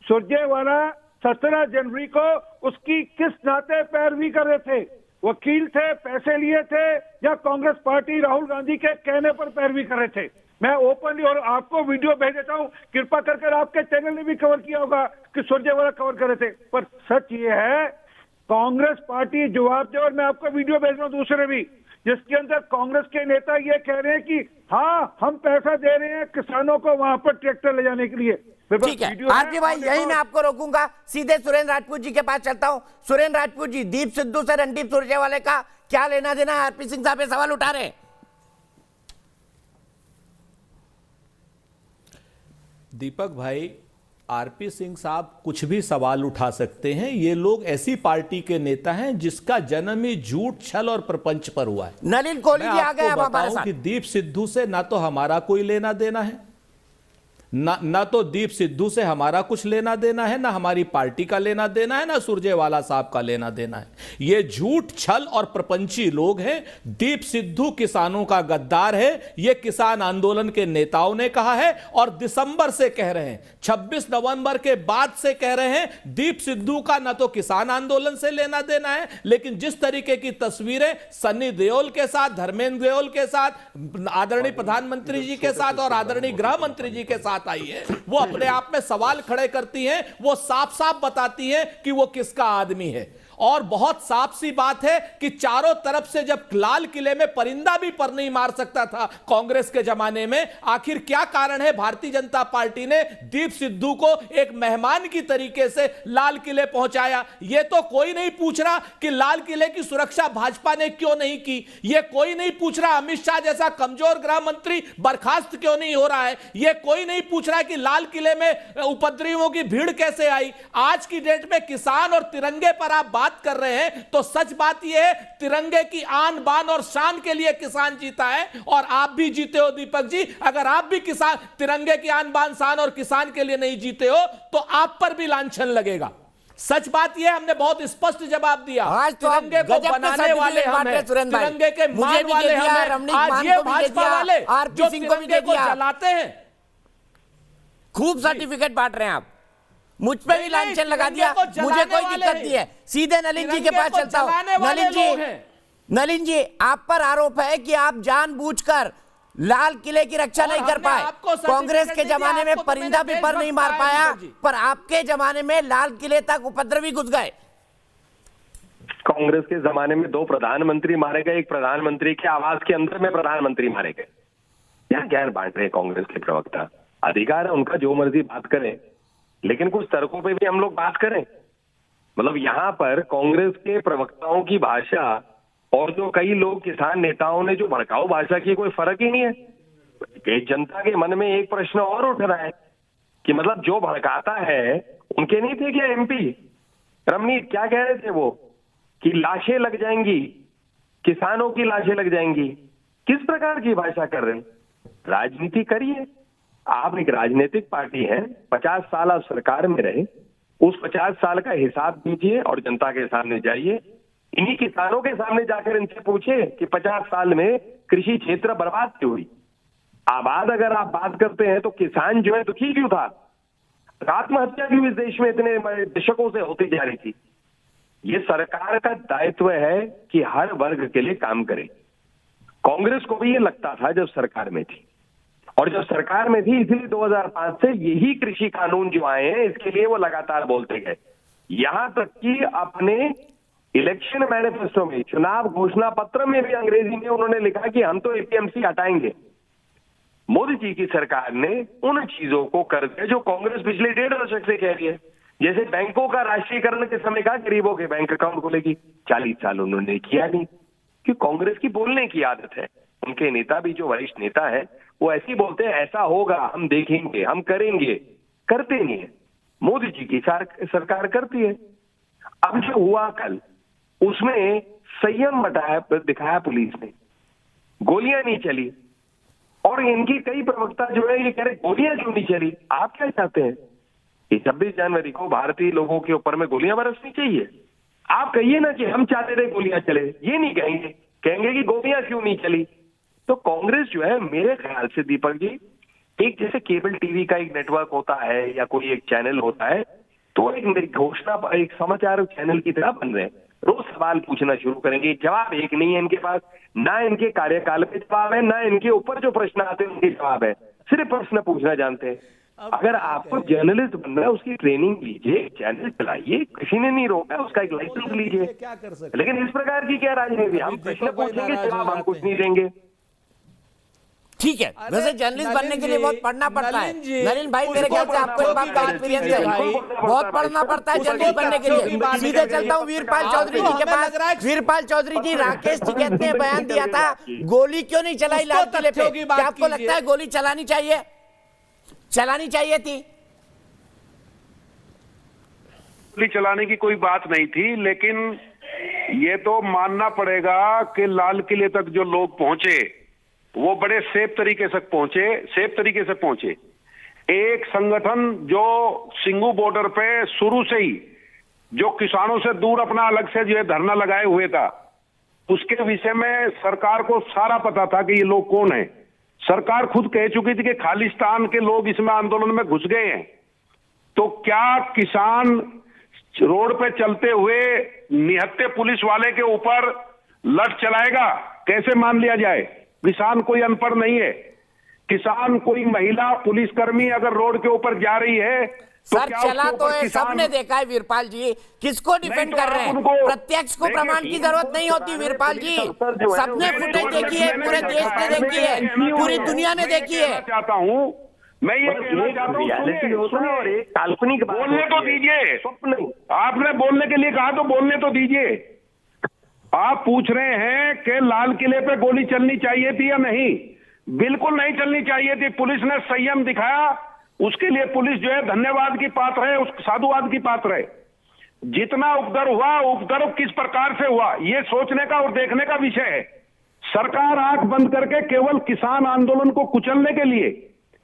Speaker 3: सुरजेवाला 17 जनवरी को, उसकी किस नाते पैरवी कर रहे थे? वकील थे, पैसे लिए थे, या कांग्रेस पार्टी राहुल गांधी के कहने पर पैरवी कर रहे थे? मैं ओपनली और आपको वीडियो भेज देता हूं, कृपा करके आपके चैनल ने भी कवर किया होगा कि सुरजेवाला कवर कर रहे थे। पर सच ये है, कांग्रेस पार्टी जवाब दे। और मैं आपको वीडियो भेज रहा हूं दूसरे भी, जिसके अंदर कांग्रेस के नेता ये कह रहे हैं कि हाँ हम पैसा दे रहे हैं किसानों को वहां पर ट्रैक्टर ले जाने के लिए।
Speaker 1: ठीक है आरपी भाई, यही मैं आपको रोकूंगा, सीधे सुरेंद्र राजपूत जी के पास चलता हूं। सुरेंद्र राजपूत जी, दीप सिद्धू से रणदीप सुरजेवाला का क्या लेना देना है? आरपी सिंह साहब सवाल उठा रहे हैं।
Speaker 16: दीपक भाई, आरपी सिंह साहब कुछ भी सवाल उठा सकते हैं। ये लोग ऐसी पार्टी के नेता हैं जिसका जन्म ही झूठ, छल और प्रपंच पर हुआ है।
Speaker 1: नलिन कोहली जी आ गए अब हमारे साथ।
Speaker 16: कि दीप सिद्धू से ना तो हमारा कोई लेना देना है, ना तो दीप सिद्धू से हमारा कुछ लेना देना है, ना हमारी पार्टी का लेना देना है, ना सुरजेवाला साहब का लेना देना है। ये झूठ, छल और प्रपंची लोग हैं। दीप सिद्धू किसानों का गद्दार है, ये किसान आंदोलन के नेताओं ने कहा है और दिसंबर से कह रहे हैं, 26 नवंबर के बाद से कह रहे हैं। दीप सिद्धू का ना तो किसान आंदोलन से लेना देना है, लेकिन जिस तरीके की तस्वीरें सन्नी देओल के साथ, धर्मेंद्र देओल के साथ, आदरणीय प्रधानमंत्री जी के साथ और आदरणीय गृह मंत्री जी के साथ आई है, वो अपने आप में सवाल खड़े करती हैं। वो साफ साफ बताती हैं कि वो किसका आदमी है। और बहुत साफ सी बात है कि चारों तरफ से जब लाल किले में परिंदा भी पर नहीं मार सकता था कांग्रेस के जमाने में, आखिर क्या कारण है भारतीय जनता पार्टी ने दीप सिद्धू को एक मेहमान की तरीके से लाल किले पहुंचाया? यह तो कोई नहीं पूछ रहा कि लाल किले की सुरक्षा भाजपा ने क्यों नहीं की। यह कोई नहीं पूछ रहा अमित शाह जैसा कमजोर गृह मंत्री बर्खास्त क्यों नहीं हो रहा है। यह कोई नहीं पूछ रहा कि लाल किले में उपद्रवियों की भीड़ कैसे आई। आज की डेट में किसान और तिरंगे पर आप बात कर रहे हैं तो सच बात यह है, तिरंगे की आन बान और शान के लिए किसान जीता है और आप भी जीते हो दीपक जी। अगर आप भी किसान तिरंगे की आन बान शान और किसान के लिए नहीं जीते हो तो आप पर भी लांछन लगेगा। सच बात यह, हमने बहुत स्पष्ट जवाब दिया।
Speaker 1: आज तो
Speaker 16: तिरंगे को बनाने वाले हम हैं, तिरंगे के मान वाले हम हैं। आज ये भाजपा वाले जो तिरंगे को जलाते हैं,
Speaker 1: खूब सर्टिफिकेट बांट रहे हैं आप, मुझ पे भी लांछन लगा दिया। मुझे कोई दिक्कत नहीं है, सीधे नलिन जी के पास चलता हूं। नलिन जी, आप पर आरोप है कि आप जानबूझकर लाल किले की रक्षा नहीं कर पाए। कांग्रेस के जमाने में परिंदा भी पर नहीं मार पाया, पर आपके जमाने में लाल किले तक उपद्रवी घुस गए।
Speaker 19: कांग्रेस के जमाने में 2 प्रधानमंत्री मारे गए, एक प्रधानमंत्री के आवास के अंदर में प्रधानमंत्री मारे गए। क्या ज्ञान बांट रहे कांग्रेस के प्रवक्ता? अधिकार है उनका, जो मर्जी बात करें, लेकिन कुछ तर्कों पे भी हम लोग बात करें। मतलब यहाँ पर कांग्रेस के प्रवक्ताओं की भाषा और जो कई लोग किसान नेताओं ने जो भड़काऊ भाषा की, कोई फर्क ही नहीं है। जनता के मन में एक प्रश्न और उठ रहा है कि मतलब जो भड़काता है उनके नहीं थे क्या MP रमनीत? क्या कह रहे थे वो कि लाशें लग जाएंगी, किसानों की लाशें लग जाएंगी। किस प्रकार की भाषा कर रहे हैं? राजनीति करिए, आप एक राजनीतिक पार्टी है, 50 साल आप सरकार में रहे, उस 50 साल का हिसाब दीजिए और जनता के सामने जाइए। इन्हीं किसानों के सामने जाकर इनसे पूछे कि 50 साल में कृषि क्षेत्र बर्बाद क्यों हुई। आबाद अगर आप बात करते हैं तो किसान जो है दुखी क्यों था? आत्महत्या क्यों इस देश में इतने दशकों से होती जा रही थी? ये सरकार का दायित्व है कि हर वर्ग के लिए काम करे। कांग्रेस को भी ये लगता था जब सरकार में थी, और जब सरकार में थी इसलिए 2005 से यही कृषि कानून जो आए हैं इसके लिए वो लगातार बोलते गए। यहां तक कि अपने इलेक्शन मैनिफेस्टो में, चुनाव घोषणा पत्र में भी अंग्रेजी में उन्होंने लिखा कि हम तो APMC हटाएंगे। मोदी जी की सरकार ने उन चीजों को कर दिया जो कांग्रेस पिछले 1.5 दशक से कह रही है। जैसे बैंकों का राष्ट्रीयकरण के समय कहा गरीबों के बैंक अकाउंट खोलेगी, 40 साल उन्होंने किया नहीं, क्योंकि कांग्रेस की बोलने की आदत है। उनके नेता भी जो वरिष्ठ नेता है वो ऐसे ही बोलते हैं ऐसा होगा, हम देखेंगे, हम करेंगे, करते नहीं है। मोदी जी की सरकार करती है। अब जो हुआ कल, उसमें संयम दिखाया पुलिस ने, गोलियां नहीं चली। और इनकी कई प्रवक्ता जो है ये कह रहे गोलियां क्यों नहीं चली। आप क्या चाहते हैं कि 26 जनवरी को भारतीय लोगों के ऊपर में गोलियां बरसनी चाहिए? आप कहिए ना कि हम चाहते थे गोलियां चले, ये नहीं कहेंगे, कहेंगे कि गोलियां क्यों नहीं चली। तो कांग्रेस जो है मेरे ख्याल से दीपक जी, एक जैसे केबल टीवी का एक नेटवर्क होता है या कोई एक चैनल होता है, तो एक घोषणा, एक समाचार चैनल की तरह बन रहे हैं। रोज सवाल पूछना शुरू करेंगे, जवाब एक नहीं है इनके पास, ना इनके कार्यकाल पे जवाब है, ना इनके ऊपर जो प्रश्न आते हैं उनके जवाब है, सिर्फ प्रश्न पूछना जानते हैं। अगर आपको जर्नलिस्ट बनना है उसकी ट्रेनिंग लीजिए, चैनल चलाइए, किसी ने नहीं रोका, उसका एक लाइसेंस लीजिए। लेकिन इस प्रकार की क्या राजनीति? हम प्रश्न पूछेंगे, जवाब हम कुछ नहीं देंगे।
Speaker 1: ठीक है, वैसे जर्नलिस्ट बनने के लिए बहुत पढ़ना पड़ता है। नलिन भाई, मेरे ख्याल से आपको इस बात का एक्सपीरियंस है, बहुत पढ़ना पड़ता है जर्नलिस्ट बनने के लिए। सीधे चलता हूँ वीरपाल चौधरी जी के पास। वीरपाल चौधरी जी, राकेश टिकैत ने बयान दिया था, गोली क्यों नहीं चलाई लाल किले पे? क्या आपको लगता है गोली चलानी चाहिए थी?
Speaker 3: गोली चलाने की कोई बात नहीं थी, लेकिन ये तो मानना पड़ेगा कि लाल किले तक जो लोग पहुंचे वो बड़े सेफ तरीके से पहुंचे। एक संगठन जो सिंगू बॉर्डर पे शुरू से ही जो किसानों से दूर अपना अलग से जो है धरना लगाए हुए था, उसके विषय में सरकार को सारा पता था कि ये लोग कौन है। सरकार खुद कह चुकी थी कि खालिस्तान के लोग इसमें आंदोलन में घुस गए हैं। तो क्या किसान रोड पे चलते हुए निहत्थे पुलिस वाले के ऊपर लठ चलाएगा? कैसे मान लिया जाए? किसान कोई अनपढ़ नहीं है। किसान कोई महिला पुलिसकर्मी अगर रोड के ऊपर जा रही है
Speaker 1: सर चला तो है, सबने देखा है वीरपाल जी, किसको डिफेंड कर रहे हैं? प्रत्यक्ष को प्रमाण की जरूरत नहीं होती वीरपाल जी, सबने फुटेज देखी है, पूरे देश ने देखी है, पूरी दुनिया ने देखी है।
Speaker 3: चाहता हूँ मैं ये कहना चाहता हूँ, सुनिए
Speaker 19: काल्पनिक
Speaker 3: बोलने तो दीजिए, आपने बोलने के लिए कहा तो बोलने तो दीजिए। आप पूछ रहे हैं कि लाल किले पे गोली चलनी चाहिए थी या नहीं? बिल्कुल नहीं चलनी चाहिए थी। पुलिस ने संयम दिखाया, उसके लिए पुलिस जो है धन्यवाद की पात्र है, उस साधुवाद की पात्र है। जितना उपद्रव हुआ, उपद्रव किस प्रकार से हुआ, ये सोचने का और देखने का विषय है। सरकार आंख बंद करके केवल किसान आंदोलन को कुचलने के लिए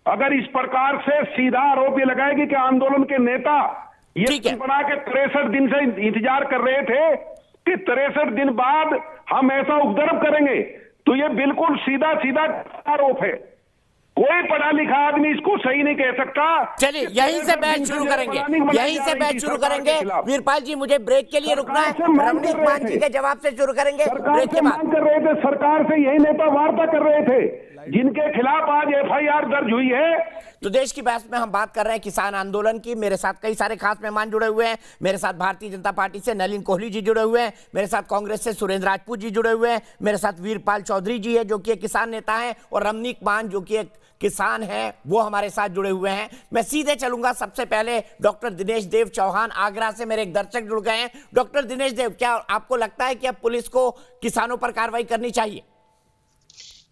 Speaker 3: अगर इस प्रकार से सीधा आरोप ये लगाएगी कि आंदोलन के नेता ये बना के 63 दिन से इंतजार कर रहे थे कि 63 दिन बाद हम ऐसा उपद्रव करेंगे, तो ये बिल्कुल सीधा सीधा आरोप है। कोई पढ़ा लिखा आदमी इसको सही नहीं कह सकता।
Speaker 1: चलिए यहीं से बहस शुरू करेंगे, यहीं से बहस शुरू करेंगे। वीरपाल जी मुझे ब्रेक के लिए रुकना है, रमनीक मान जी के जवाब से शुरू करेंगे ब्रेक के बाद।
Speaker 3: कर रहे थे, सरकार से यही नेता वार्ता कर रहे थे जिनके खिलाफ आज FIR दर्ज हुई है।
Speaker 1: तो देश की बहस में हम बात कर रहे हैं किसान आंदोलन की। मेरे साथ कई सारे खास मेहमान जुड़े हुए हैं। मेरे साथ भारतीय जनता पार्टी से नलिन कोहली जी जुड़े हुए हैं, मेरे साथ कांग्रेस से सुरेंद्र राजपूत जी जुड़े हुए हैं, मेरे साथ वीरपाल चौधरी जी है जो कि एक किसान नेता हैं, और रमनीक मान जो कि एक किसान है वो हमारे साथ जुड़े हुए हैं। मैं सीधे चलूंगा सबसे पहले डॉक्टर दिनेश देव चौहान, आगरा से मेरे एक दर्शक जुड़ गए हैं। डॉक्टर दिनेश देव, क्या आपको लगता है कि अब पुलिस को किसानों पर कार्रवाई करनी चाहिए?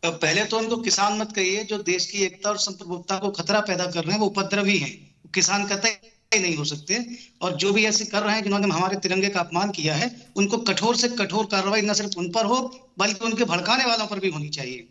Speaker 20: पहले तो उनको किसान मत कहिए, जो देश की एकता और संप्रभुता को खतरा पैदा कर रहे हैं वो उपद्रवी हैं। किसान कतई नहीं हो सकते, और जो भी ऐसे कर रहे हैं जिन्होंने हमारे तिरंगे का अपमान किया है, उनको कठोर से कठोर कार्रवाई न सिर्फ उन पर हो बल्कि उनके भड़काने वालों पर भी होनी चाहिए।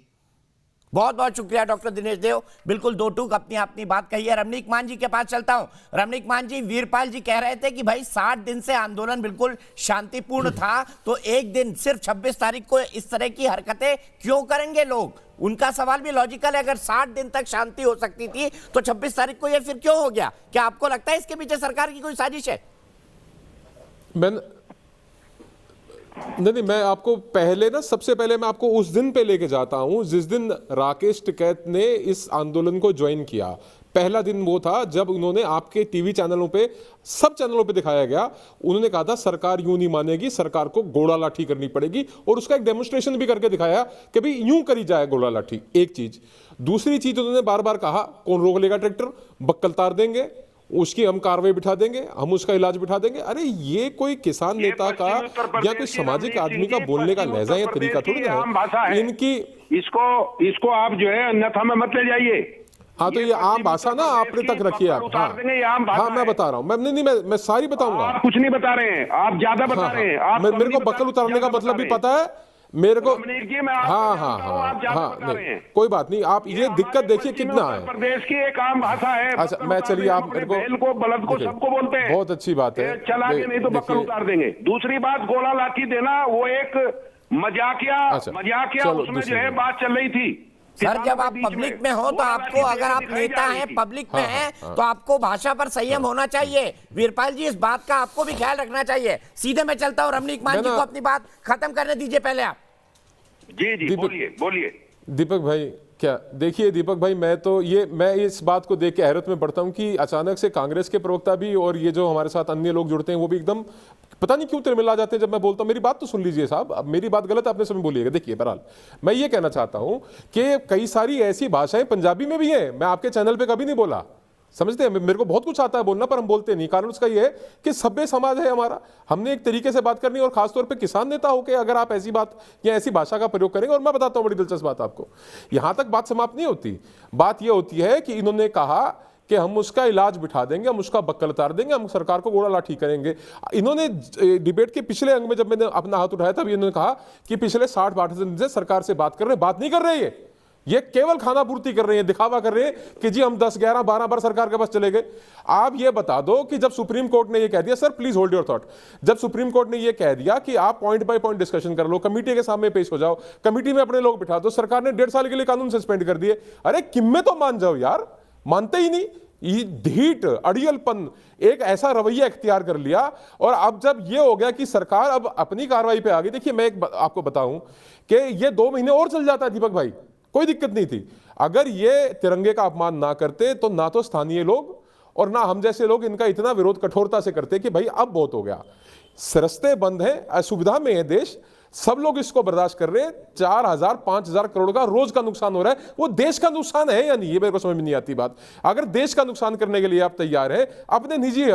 Speaker 1: बहुत बहुत शुक्रिया डॉक्टर दिनेश देव, बिल्कुल दो टूक अपनी बात कही है। रमनीक मान जी के पास चलता हूं। रमनीक मान जी, वीरपाल जी कह रहे थे कि भाई 60 दिन से आंदोलन बिल्कुल शांतिपूर्ण था, तो एक दिन सिर्फ 26 तारीख को इस तरह की हरकतें क्यों करेंगे लोग? उनका सवाल भी लॉजिकल है, अगर 60 दिन तक शांति हो सकती थी तो 26 तारीख को यह फिर क्यों हो गया? क्या आपको लगता है इसके पीछे सरकार की कोई साजिश है?
Speaker 17: नहीं, मैं आपको पहले ना, सबसे पहले मैं आपको उस दिन पे लेके जाता हूं जिस दिन राकेश टिकैत ने इस आंदोलन को ज्वाइन किया। पहला दिन वो था जब उन्होंने आपके टीवी चैनलों पे, सब चैनलों पे दिखाया गया, उन्होंने कहा था सरकार यूं नहीं मानेगी, सरकार को घोड़ा लाठी करनी पड़ेगी, और उसका एक डेमोन्स्ट्रेशन भी करके दिखाया कि भाई यूं करी जाए घोड़ा लाठी। एक चीज। दूसरी चीज उन्होंने बार बार कहा कौन रोक लेगा ट्रैक्टर, बक्कल तार देंगे, उसकी हम कार्रवाई बिठा देंगे, हम उसका इलाज बिठा देंगे। अरे ये कोई किसान नेता का या कोई सामाजिक आदमी का बोलने का लहजा या तरीका थोड़ी ना है इनकी।
Speaker 3: इसको आप जो है अन्यथा में मत ले जाइए।
Speaker 17: हाँ, तो ये आम भाषा ना अपने तक रखिए आप। हाँ, मैं बता रहा हूँ, मैं सारी बताऊंगा।
Speaker 3: आप कुछ नहीं बता रहे हैं, आप ज्यादा बता रहे हैं।
Speaker 17: मेरे को बक्कल उतारने का मतलब भी पता है मेरे को। हाँ, नहीं कोई बात नहीं। आप ये दिक्कत देखिए कितना है,
Speaker 3: प्रदेश की एक आम भाषा है।
Speaker 17: अच्छा, मैं चलिए आप मेरे को
Speaker 3: बलद को सबको बोलते हैं,
Speaker 17: बहुत अच्छी बात है,
Speaker 3: चला के नहीं तो बक्कल उतार देंगे। दूसरी बात, गोला लाठी देना वो एक मजाकिया उसमें जो है बात चल रही थी।
Speaker 1: सर जब आप पब्लिक में हो तो आपको, अगर आप नेता हैं, पब्लिक में हैं, तो आपको भाषा पर संयम होना चाहिए। वीरपाल जी, इस बात का आपको भी ख्याल रखना चाहिए। सीधे मैं चलता हूं, रमनीक मान जी को अपनी बात खत्म करने दीजिए पहले आप।
Speaker 3: जी बोलिए
Speaker 17: दीपक भाई। क्या देखिए दीपक भाई, मैं इस बात को देख के हैरत में पड़ता हूं कि अचानक से कांग्रेस के प्रवक्ता भी और ये जो हमारे साथ अन्य लोग जुड़ते हैं वो भी एकदम पता नहीं क्यों तिरमिला जाते हैं जब मैं बोलता हूं। मेरी बात तो सुन लीजिए साहब, अब मेरी बात गलत आपने समय बोलिएगा। देखिए बहरहाल मैं ये कहना चाहता हूं कि कई सारी ऐसी भाषाएं पंजाबी में भी हैं, मैं आपके चैनल पे कभी नहीं बोला, समझते हैं। मेरे को बहुत कुछ आता है बोलना, पर हम बोलते नहीं। कारण उसका ये है कि सभ्य समाज है हमारा, हमने एक तरीके से बात करनी है, और खासतौर पे किसान नेता होकर अगर आप ऐसी बात या ऐसी भाषा का प्रयोग करेंगे। और मैं बताता हूं बड़ी दिलचस्प बात आपको, यहां तक बात समाप्त नहीं होती। बात यह होती है कि इन्होंने कहा कि हम उसका इलाज बिठा देंगे, हम उसका बक्कल उतार देंगे, हम सरकार को घोड़ा लाठी करेंगे। इन्होंने डिबेट के पिछले अंग में जब मैंने अपना हाथ उठाया तब इन्होंने कहा कि पिछले 60-62 दिन से सरकार से बात कर रहे हैं। बात नहीं कर रहे, ये केवल खाना पूर्ति कर रहे हैं, दिखावा कर रहे हैं कि जी हम 10, 11, 12 बार सरकार के पास चले गए। आप ये बता दो कि जब सुप्रीम कोर्ट ने ये कह दिया, sir please hold your thought, जब सुप्रीम कोर्ट ने ये कह दिया कि आप पॉइंट बाय पॉइंट डिस्कशन कर लो, कमेटी के सामने पेश हो जाओ, कमेटी में अपने लोग बिठा दो, सरकार ने 1.5 साल के लिए कानून सस्पेंड कर दिए। अरे किम्मे तो मान जाओ यार, मानते ही नहीं। ढीठ अड़ियलपन, एक ऐसा रवैया इख्तियार कर लिया। और अब जब ये हो गया कि सरकार अब अपनी कार्रवाई पे आ गई। देखिए मैं आपको बताऊं कि ये 2 महीने और चल जाता है दीपक भाई, कोई दिक्कत नहीं थी। अगर ये तिरंगे का अपमान ना करते तो ना तो स्थानीय लोग और ना हम जैसे लोग इनका इतना विरोध कठोरता से करते कि भाई अब बहुत हो गया, रस्ते बंद हैं, असुविधा में है देश, सब लोग इसको बर्दाश्त कर रहे हैं। 4,000 5,000 करोड़ का रोज का नुकसान हो रहा है, वो देश का नुकसान है या नहीं, ये मेरे को समझ में नहीं आती बात। अगर देश का नुकसान करने के लिए आप तैयार हैं, अपने निजी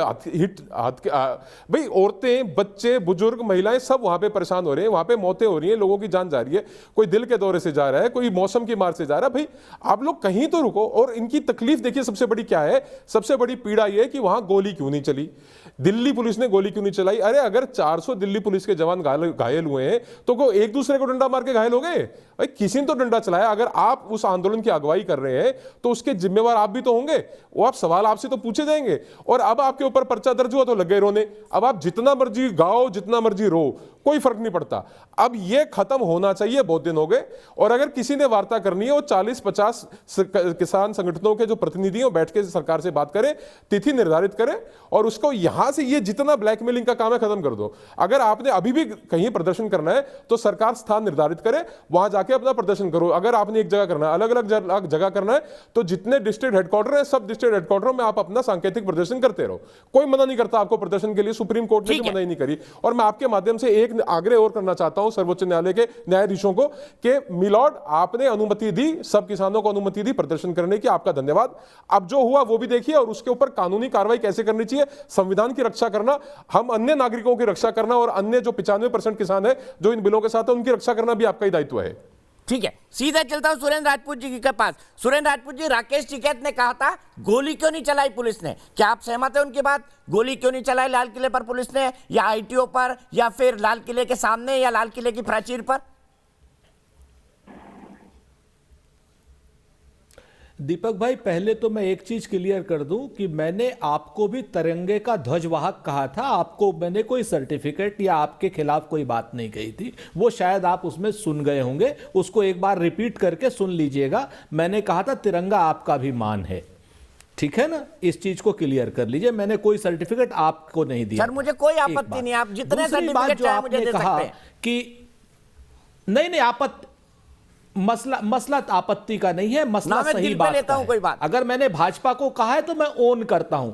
Speaker 17: भाई औरतें, बच्चे, बुजुर्ग, महिलाएं सब वहां पे परेशान हो रहे हैं, वहां पे मौतें हो रही हैं, लोगों की जान जा रही है, कोई दिल के दौरे से जा रहा है, कोई मौसम की मार से जा रहा है। भाई आप लोग कहीं तो रुको। और इनकी तकलीफ देखिए सबसे बड़ी क्या है, सबसे बड़ी पीड़ा यह है कि वहां गोली क्यों नहीं चली, दिल्ली पुलिस ने गोली क्यों नहीं चलाई। अरे अगर 400 दिल्ली पुलिस के जवान घायल हुए हैं तो को एक दूसरे को डंडा मार के घायल हो गए? भाई किसी ने तो डंडा चलाया। अगर आप उस आंदोलन की अगुवाई कर रहे हैं तो उसके जिम्मेवार आप भी तो होंगे, वो आप सवाल आपसे तो पूछे जाएंगे। और अब आपके ऊपर पर्चा दर्ज हुआ तो लग गए रोने। अब आप जितना मर्जी गाओ, जितना मर्जी रो, कोई फर्क नहीं पड़ता। अब ये खत्म होना चाहिए, बहुत दिन हो गए। और अगर किसी ने वार्ता करनी है वो 40-50 किसान संगठनों के जो प्रतिनिधि हैं बैठ के सरकार से बात करें, तिथि निर्धारित करें और उसको यहां से ये जितना ब्लैकमेलिंग का काम है खत्म कर दो। अगर आपने अभी भी कहीं प्रदर्शन करना है तो सरकार स्थान निर्धारित करे, वहां जाके अपना प्रदर्शन करो। अगर आपने एक जगह करना है, अलग अलग जगह करना है, तो जितने डिस्ट्रिक्ट हेडक्वार्टर है सब डिस्ट्रिक्ट हेडक्वार्टरों में आप अपना सांकेतिक प्रदर्शन करते रहो। कोई मना नहीं करता आपको प्रदर्शन के लिए, सुप्रीम कोर्ट ने मना ही नहीं करी। और मैं आपके माध्यम से एक आग्रह और करना चाहता हूं सर्वोच्च न्यायालय के न्यायाधीशों को कि मिलॉर्ड आपने अनुमति दी, सब किसानों को अनुमति दी प्रदर्शन करने की, आपका धन्यवाद। अब जो हुआ वो भी देखिए और उसके ऊपर कानूनी कार्रवाई कैसे करनी चाहिए, संविधान की रक्षा करना, हम अन्य नागरिकों की रक्षा करना और अन्य जो 95% किसान है जो इन बिलों के साथ है उनकी रक्षा करना भी आपका ही दायित्व है।
Speaker 1: ठीक है, सीधा चलता हूं सुरेंद्र राजपूत जी के पास। सुरेंद्र राजपूत जी, राकेश टिकैत ने कहा था गोली क्यों नहीं चलाई पुलिस ने, क्या आप सहमत हैं उनकी बात? गोली क्यों नहीं चलाई लाल किले पर पुलिस ने, या आईटीओ पर, या फिर लाल किले के सामने, या लाल किले की प्राचीर पर?
Speaker 16: दीपक भाई, पहले तो मैं एक चीज क्लियर कर दूं कि मैंने आपको भी तिरंगे का ध्वजवाहक कहा था। आपको मैंने कोई सर्टिफिकेट या आपके खिलाफ कोई बात नहीं कही थी, वो शायद आप उसमें सुन गए होंगे, उसको एक बार रिपीट करके सुन लीजिएगा। मैंने कहा था तिरंगा आपका भी मान है, ठीक है ना, इस चीज को क्लियर कर लीजिए। मैंने कोई सर्टिफिकेट आपको नहीं दिया।
Speaker 1: सर मुझे कोई आपत्ति नहीं, आप जितने सर्टिफिकेट चाहे मुझे दे सकते हैं।
Speaker 16: कि नहीं आपत्ति, मसला आपत्ति का नहीं है, मसला सही बात
Speaker 1: लेता हूं कोई बात।
Speaker 16: अगर मैंने भाजपा को कहा है तो मैं ओन करता हूं,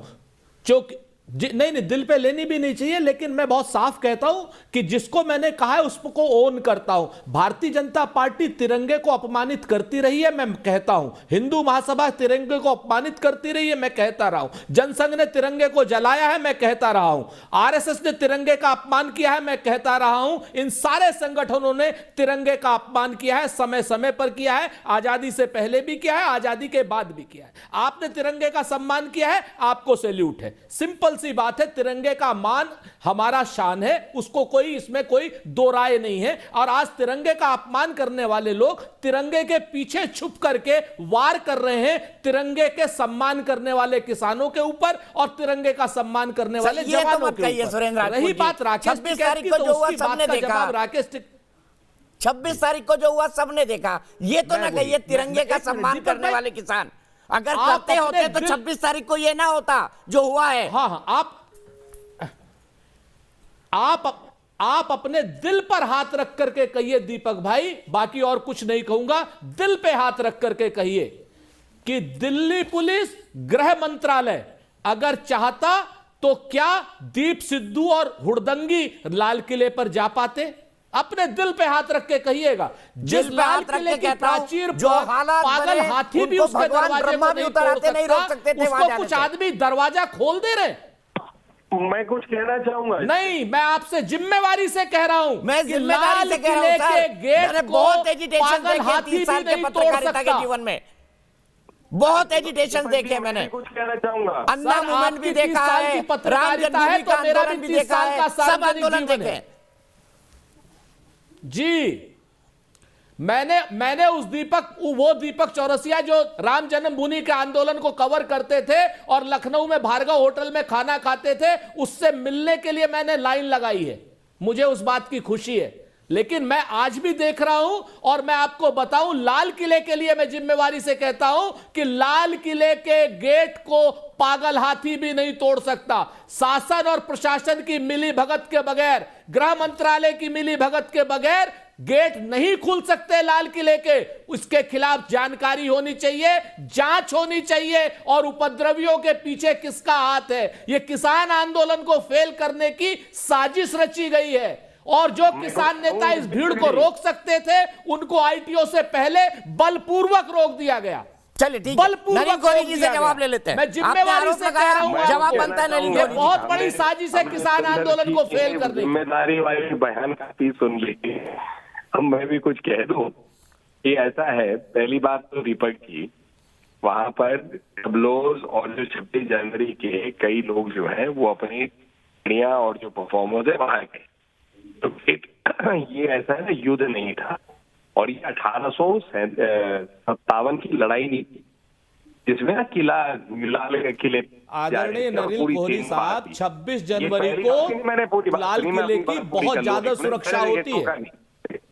Speaker 16: नहीं दिल पे लेनी भी नहीं चाहिए, लेकिन मैं बहुत साफ कहता हूं कि जिसको मैंने कहा है उसको ओन करता हूं। भारतीय जनता पार्टी तिरंगे को अपमानित करती रही है, मैं कहता हूं। हिंदू महासभा तिरंगे को अपमानित करती रही है, मैं कहता रहा हूं। जनसंघ ने तिरंगे को जलाया है, मैं कहता रहा हूं। आरएसएस ने तिरंगे का अपमान किया है, मैं कहता रहा हूं। इन सारे संगठनों ने तिरंगे का अपमान किया है, समय समय पर किया है, आजादी से पहले भी किया है, आजादी के बाद भी किया है। आपने तिरंगे का सम्मान किया है, आपको सैल्यूट है। सिंपल सी बात है, तिरंगे का मान हमारा शान है, उसको कोई इसमें कोई दो राय नहीं है। और आज तिरंगे का अपमान करने वाले लोग तिरंगे के पीछे छुप करके वार कर रहे हैं तिरंगे के सम्मान करने वाले किसानों के ऊपर और तिरंगे का सम्मान करने वाले जवानों के ऊपर। रही बात राकेश टिकैत की, तो उसकी बात का जवाब राकेश
Speaker 1: 26 तारीख को जो हुआ सबने देखा। ये तो ना कहिए तिरंगे का सम्मान करने वाले किसान, अगर करते होते तो 26 तारीख को ये ना होता जो हुआ है।
Speaker 16: हाँ, आप अपने दिल पर हाथ रख करके कहिए दीपक भाई, बाकी और कुछ नहीं कहूंगा। दिल पे हाथ रख करके कहिए कि दिल्ली पुलिस, गृह मंत्रालय अगर चाहता तो क्या दीप सिद्धू और हुड़दंगी लाल किले पर जा पाते? अपने दिल पे हाथ रख के कहिएगा। जिस लाल किले की प्राचीर
Speaker 1: जो हालात
Speaker 16: पागल हाथी भी उसके दरवाजे को नहीं तोड़ सकता, उसको कुछ आदमी दरवाजा खोल दे रहे।
Speaker 19: मैं कुछ कहना चाहूंगा।
Speaker 16: नहीं, मैं आपसे जिम्मेवारी से कह रहा हूं,
Speaker 1: मैं जिम्मेवारी से कह रहा हूं सर।
Speaker 16: गेट
Speaker 1: बहुत एजिटेशन
Speaker 16: पागल हाथी भी नहीं तोड़ सकता।
Speaker 1: जीवन में बहुत एजिटेशन देखे मैंने,
Speaker 19: कुछ कहना चाहूंगा।
Speaker 1: अन्ना मूवमेंट भी देखा है, राम जन्मभूमि का आंदोलन भी देखा है, सब आंदोलन देखे
Speaker 16: जी। मैंने उस वो दीपक चौरसिया जो राम जन्मभूमि के आंदोलन को कवर करते थे और लखनऊ में भार्गव होटल में खाना खाते थे, उससे मिलने के लिए मैंने लाइन लगाई है। मुझे उस बात की खुशी है। लेकिन मैं आज भी देख रहा हूं और मैं आपको बताऊं, लाल किले के लिए मैं जिम्मेवारी से कहता हूं कि लाल किले के गेट को पागल हाथी भी नहीं तोड़ सकता। शासन और प्रशासन की मिली भगत के बगैर, गृह मंत्रालय की मिली भगत के बगैर गेट नहीं खुल सकते लाल किले के, उसके खिलाफ जानकारी होनी चाहिए, जांच होनी चाहिए और उपद्रवियों के पीछे किसका हाथ है। यह किसान आंदोलन को फेल करने की साजिश रची गई है और जो किसान नेता इस भीड़ को रोक सकते थे उनको आईटीओ से पहले बलपूर्वक रोक दिया गया।
Speaker 1: चलिए ठीक है, नलिन कोहली जी से जवाब ले लेते हैं।
Speaker 16: मैं जिम्मेवारी से कह रहा हूं,
Speaker 1: जवाब बनता है नलिन कोहली जी।
Speaker 16: बहुत बड़ी साजिश है किसान आंदोलन को फेल करने की।
Speaker 19: जिम्मेदारी वाली बयान काफी सुन ली, अब मैं भी कुछ कह दूं। ये ऐसा है, पहली बात तो दीपक जी, वहां पर तबलोज और जो 26 जनवरी के कई लोग जो है वो अपनी और जो परफॉर्मर्स है वहां गए, तो ये ऐसा है ना, युद्ध नहीं था और ये 1857 की लड़ाई नहीं थी जिसमें ना किला लाल किले
Speaker 16: आदरणीय नलिन कोहली साहब 26 जनवरी को लाल किले की बहुत ज्यादा सुरक्षा होती है।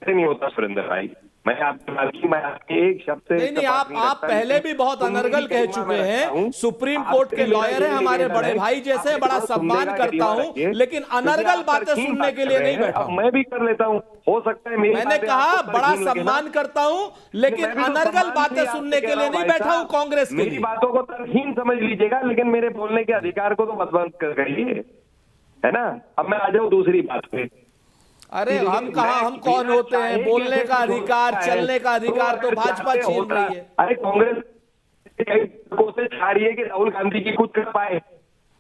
Speaker 19: नहीं होता सुरेंद्र भाई, मैं आपके एक शब्द से
Speaker 16: नहीं, आप पहले भी बहुत अनर्गल कह चुके हैं। सुप्रीम कोर्ट के लॉयर हैं, हमारे बड़े भाई जैसे, बड़ा सम्मान करता हूं, लेकिन अनर्गल बातें सुनने के लिए नहीं बैठा।
Speaker 19: मैं भी कर लेता हूं, हो सकता है
Speaker 16: मैंने कहा बड़ा सम्मान करता हूं, लेकिन अनर्गल बातें सुनने के लिए नहीं बैठा हूं कांग्रेस के लिए।
Speaker 19: मेरी बातों को तरहीन समझ लीजिएगा, लेकिन मेरे बोलने के अधिकार को तो मत बंद करिए, है ना। अब मैं आ जाऊं दूसरी बात पे।
Speaker 16: अरे हम कहा, हम कौन होते हैं, बोलने का अधिकार, चलने का अधिकार तो भाजपा छीन रही है।
Speaker 19: अरे कांग्रेस कोशिश छा रही है कि राहुल गांधी जी कुछ कर पाए,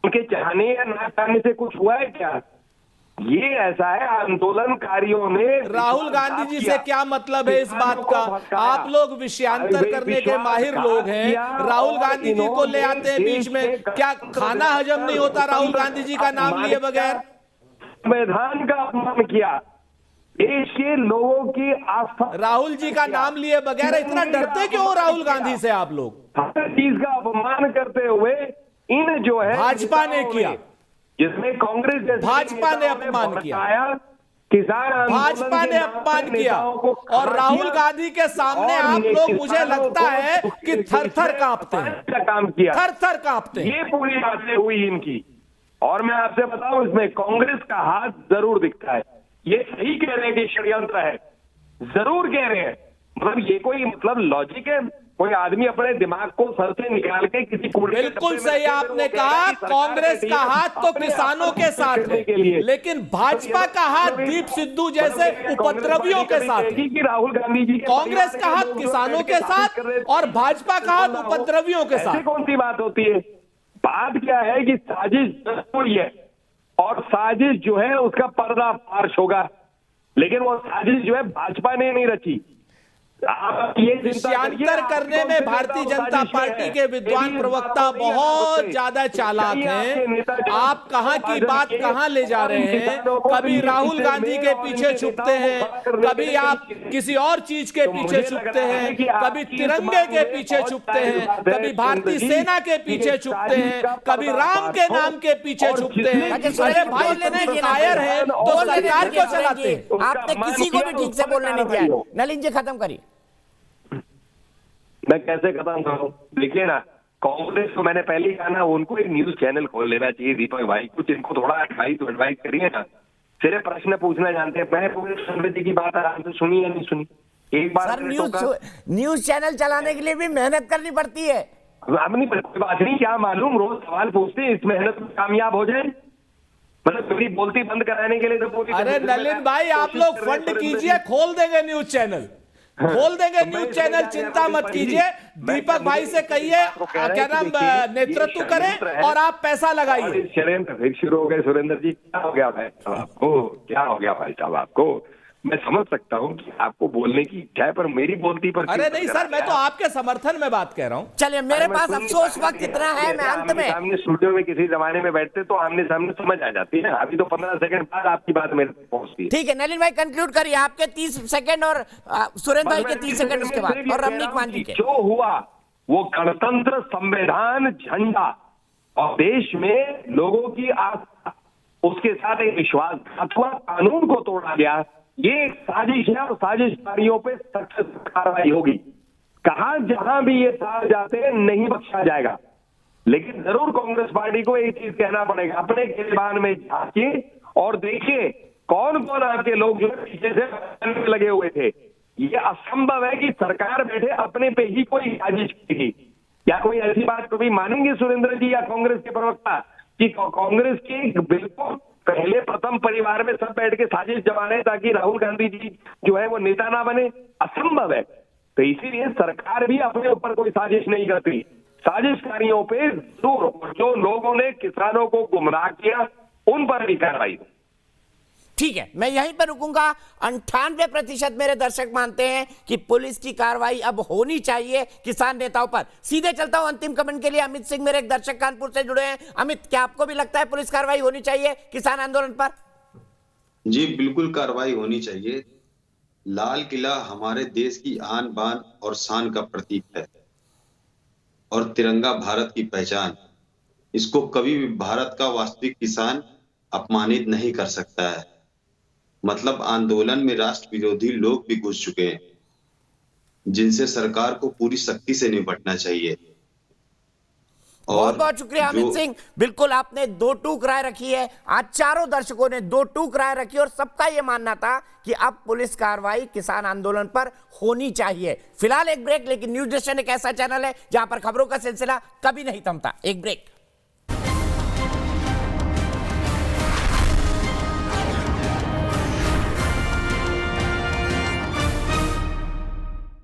Speaker 19: उनके चाहने या ना चाहने से कुछ हुआ है क्या? ये ऐसा है, आंदोलनकारियों ने
Speaker 16: राहुल गांधी जी से क्या मतलब है इस बात का? आप लोग विषयांतर करने के माहिर लोग हैं, राहुल गांधी जी को ले आते हैं बीच में, क्या खाना हजम नहीं होता राहुल गांधी जी का नाम लिए बगैर?
Speaker 19: संविधान का अपमान किया, देश के लोगों की आस्था,
Speaker 16: राहुल जी का नाम लिए बगैर इतना डरते क्यों राहुल गांधी से आप लोग?
Speaker 19: हर चीज का अपमान करते हुए इन जो है
Speaker 16: भाजपा ने किया,
Speaker 19: जिसमें कांग्रेस
Speaker 16: भाजपा ने अपमान किया,
Speaker 19: किसान
Speaker 16: भाजपा ने अपमान किया और राहुल गांधी के सामने आप लोग, मुझे लगता है कि थर थर कांपते हैं,
Speaker 19: काम किया,
Speaker 16: थर थर कांपते हैं।
Speaker 19: ये पूरी बातें हुई इनकी, और मैं आपसे बताऊं इसमें कांग्रेस का हाथ जरूर दिखता है। ये सही कह रहे हैं कि षड्यंत्र है, जरूर कह रहे हैं, मतलब ये कोई मतलब लॉजिक है? कोई आदमी अपने दिमाग को सर से निकाल के किसी
Speaker 16: बिल्कुल सही आपने कहा, कांग्रेस का हाथ तो किसानों के साथ है, लेकिन भाजपा का हाथ दीप सिद्धू जैसे उपद्रवियों के साथ है।
Speaker 19: राहुल गांधी जी,
Speaker 16: कांग्रेस का हाथ किसानों के साथ और भाजपा का हाथ उपद्रवियों के साथ।
Speaker 19: कौन सी बात होती है? बात क्या है कि साजिश हुई है और साजिश जो है उसका पर्दाफाश होगा, लेकिन वो साजिश जो है भाजपा ने नहीं रची। आप ये
Speaker 16: विषयांतर करने में भारतीय जनता पार्टी के विद्वान प्रवक्ता बहुत ज्यादा चालाक हैं। आप कहां की बात कहां ले जा रहे हैं? कभी राहुल गांधी के पीछे छुपते हैं, कभी आप किसी और चीज के पीछे छुपते हैं, कभी तिरंगे के पीछे छुपते हैं, कभी भारतीय सेना के पीछे छुपते हैं, कभी राम के नाम के पीछे छुपते हैं। अरे भाई लेने कायर है तो सरकार को चलाते।
Speaker 1: आपने किसी को भी ठीक से बोलने नहीं दिया। नलिन जी खत्म करिए।
Speaker 19: मैं कैसे खत्म करूं? देखिए ना, कांग्रेस को मैंने पहले ही कहा ना, उनको एक न्यूज चैनल खोल लेना चाहिए दीपक भाई, कुछ इनको थोड़ा एडवाइस करिए ना। सिर्फ प्रश्न पूछना जानते हैं, मैंने पूरे संविधान की बात आराम से सुनी या नहीं सुनी? एक बार
Speaker 1: न्यूज चैनल चलाने के लिए भी मेहनत करनी पड़ती है।
Speaker 19: अब नहीं, कोई बात नहीं, क्या मालूम रोज सवाल पूछते हैं, इस मेहनत में कामयाब हो जाए, मतलब मेरी बोलती बंद कराने के लिए तो पूरी।
Speaker 16: अरे नलिन भाई, आप लोग फंड कीजिए, खोल देंगे न्यूज चैनल, खोल देंगे न्यूज चैनल, चिंता मत कीजिए। दीपक भाई से कहिए क्या नाम नेतृत्व करें और आप पैसा लगाइए।
Speaker 19: षड्यंत्र फिर शुरू हो गए। सुरेंद्र जी, क्या हो गया भाई साहब आपको? क्या हो गया भाई साहब आपको? मैं समझ सकता हूँ कि आपको बोलने की इच्छा है, पर मेरी बोलती पर।
Speaker 16: अरे नहीं सर, मैं तो आपके समर्थन में बात कह रहा हूँ।
Speaker 1: चलिए, मेरे पास अफसोस वक्त इतना है, मैं अंत में
Speaker 19: सामने स्टूडियो में किसी जमाने में बैठते तो आमने सामने समझ आ जाती है। अभी तो 15 सेकंड बाद आपकी बात मेरे तक पहुंचती है।
Speaker 1: ठीक है नलिन भाई, कंक्लूड करिए। आपके 30 सेकंड और सुरेंद्र भाई के 30 सेकंड उसके बाद, और रमनीक मान जी के।
Speaker 19: जो हुआ वो गणतंत्र, संविधान, झंडा और देश में लोगों की आस्था, उसके साथ एक विश्वासघात हुआ, कानून को तोड़ा गया। ये एक साजिश है और साजिशकारियों पे सख्त कार्रवाई होगी। कहां जहां भी ये साथ जाते हैं नहीं बख्शा जाएगा। लेकिन जरूर कांग्रेस पार्टी को एक चीज कहना पड़ेगा, अपने गिरबान में झांकिए और देखिए कौन कौन आपके लोग जो है पीछे से लगे हुए थे? ये असंभव है कि सरकार बैठे अपने पे ही कोई साजिश की। क्या कोई ऐसी बात कभी मानेंगे सुरेंद्र जी या कांग्रेस के प्रवक्ता कि कांग्रेस की बिल्कुल पहले प्रथम परिवार में सब बैठ के साजिश जमाने ताकि राहुल गांधी जी जो है वो नेता ना बने? असंभव है। तो इसीलिए सरकार भी अपने ऊपर कोई साजिश नहीं करती। साजिशकारियों पे जरूर जो लोगों ने किसानों को गुमराह किया उन पर भी कार्रवाई।
Speaker 1: ठीक है, मैं यहीं पर रुकूंगा। 98% मेरे दर्शक मानते हैं कि पुलिस की कार्रवाई अब होनी चाहिए किसान नेताओं पर। सीधे चलता हूं अंतिम कमेंट के लिए। अमित सिंह मेरे एक दर्शक कानपुर से जुड़े हैं। अमित, क्या आपको भी लगता है पुलिस कार्रवाई होनी चाहिए किसान आंदोलन पर?
Speaker 21: जी बिल्कुल कार्रवाई होनी चाहिए। लाल किला हमारे देश की आन बान और शान का प्रतीक है और तिरंगा भारत की पहचान। इसको कभी भी भारत का वास्तविक किसान अपमानित नहीं कर सकता है। मतलब आंदोलन में राष्ट्र विरोधी लोग भी घुस चुके हैं जिनसे सरकार को पूरी सख्ती से निपटना चाहिए।
Speaker 1: बहुत बहुत शुक्रिया अमित सिंह। बिल्कुल आपने दो टूक राय रखी है। आज चारों दर्शकों ने दो टूक राय रखी और सबका यह मानना था कि अब पुलिस कार्रवाई किसान आंदोलन पर होनी चाहिए। फिलहाल एक ब्रेक, लेकिन न्यूज नेशन एक ऐसा चैनल है जहां पर खबरों का सिलसिला कभी नहीं थमता। एक ब्रेक।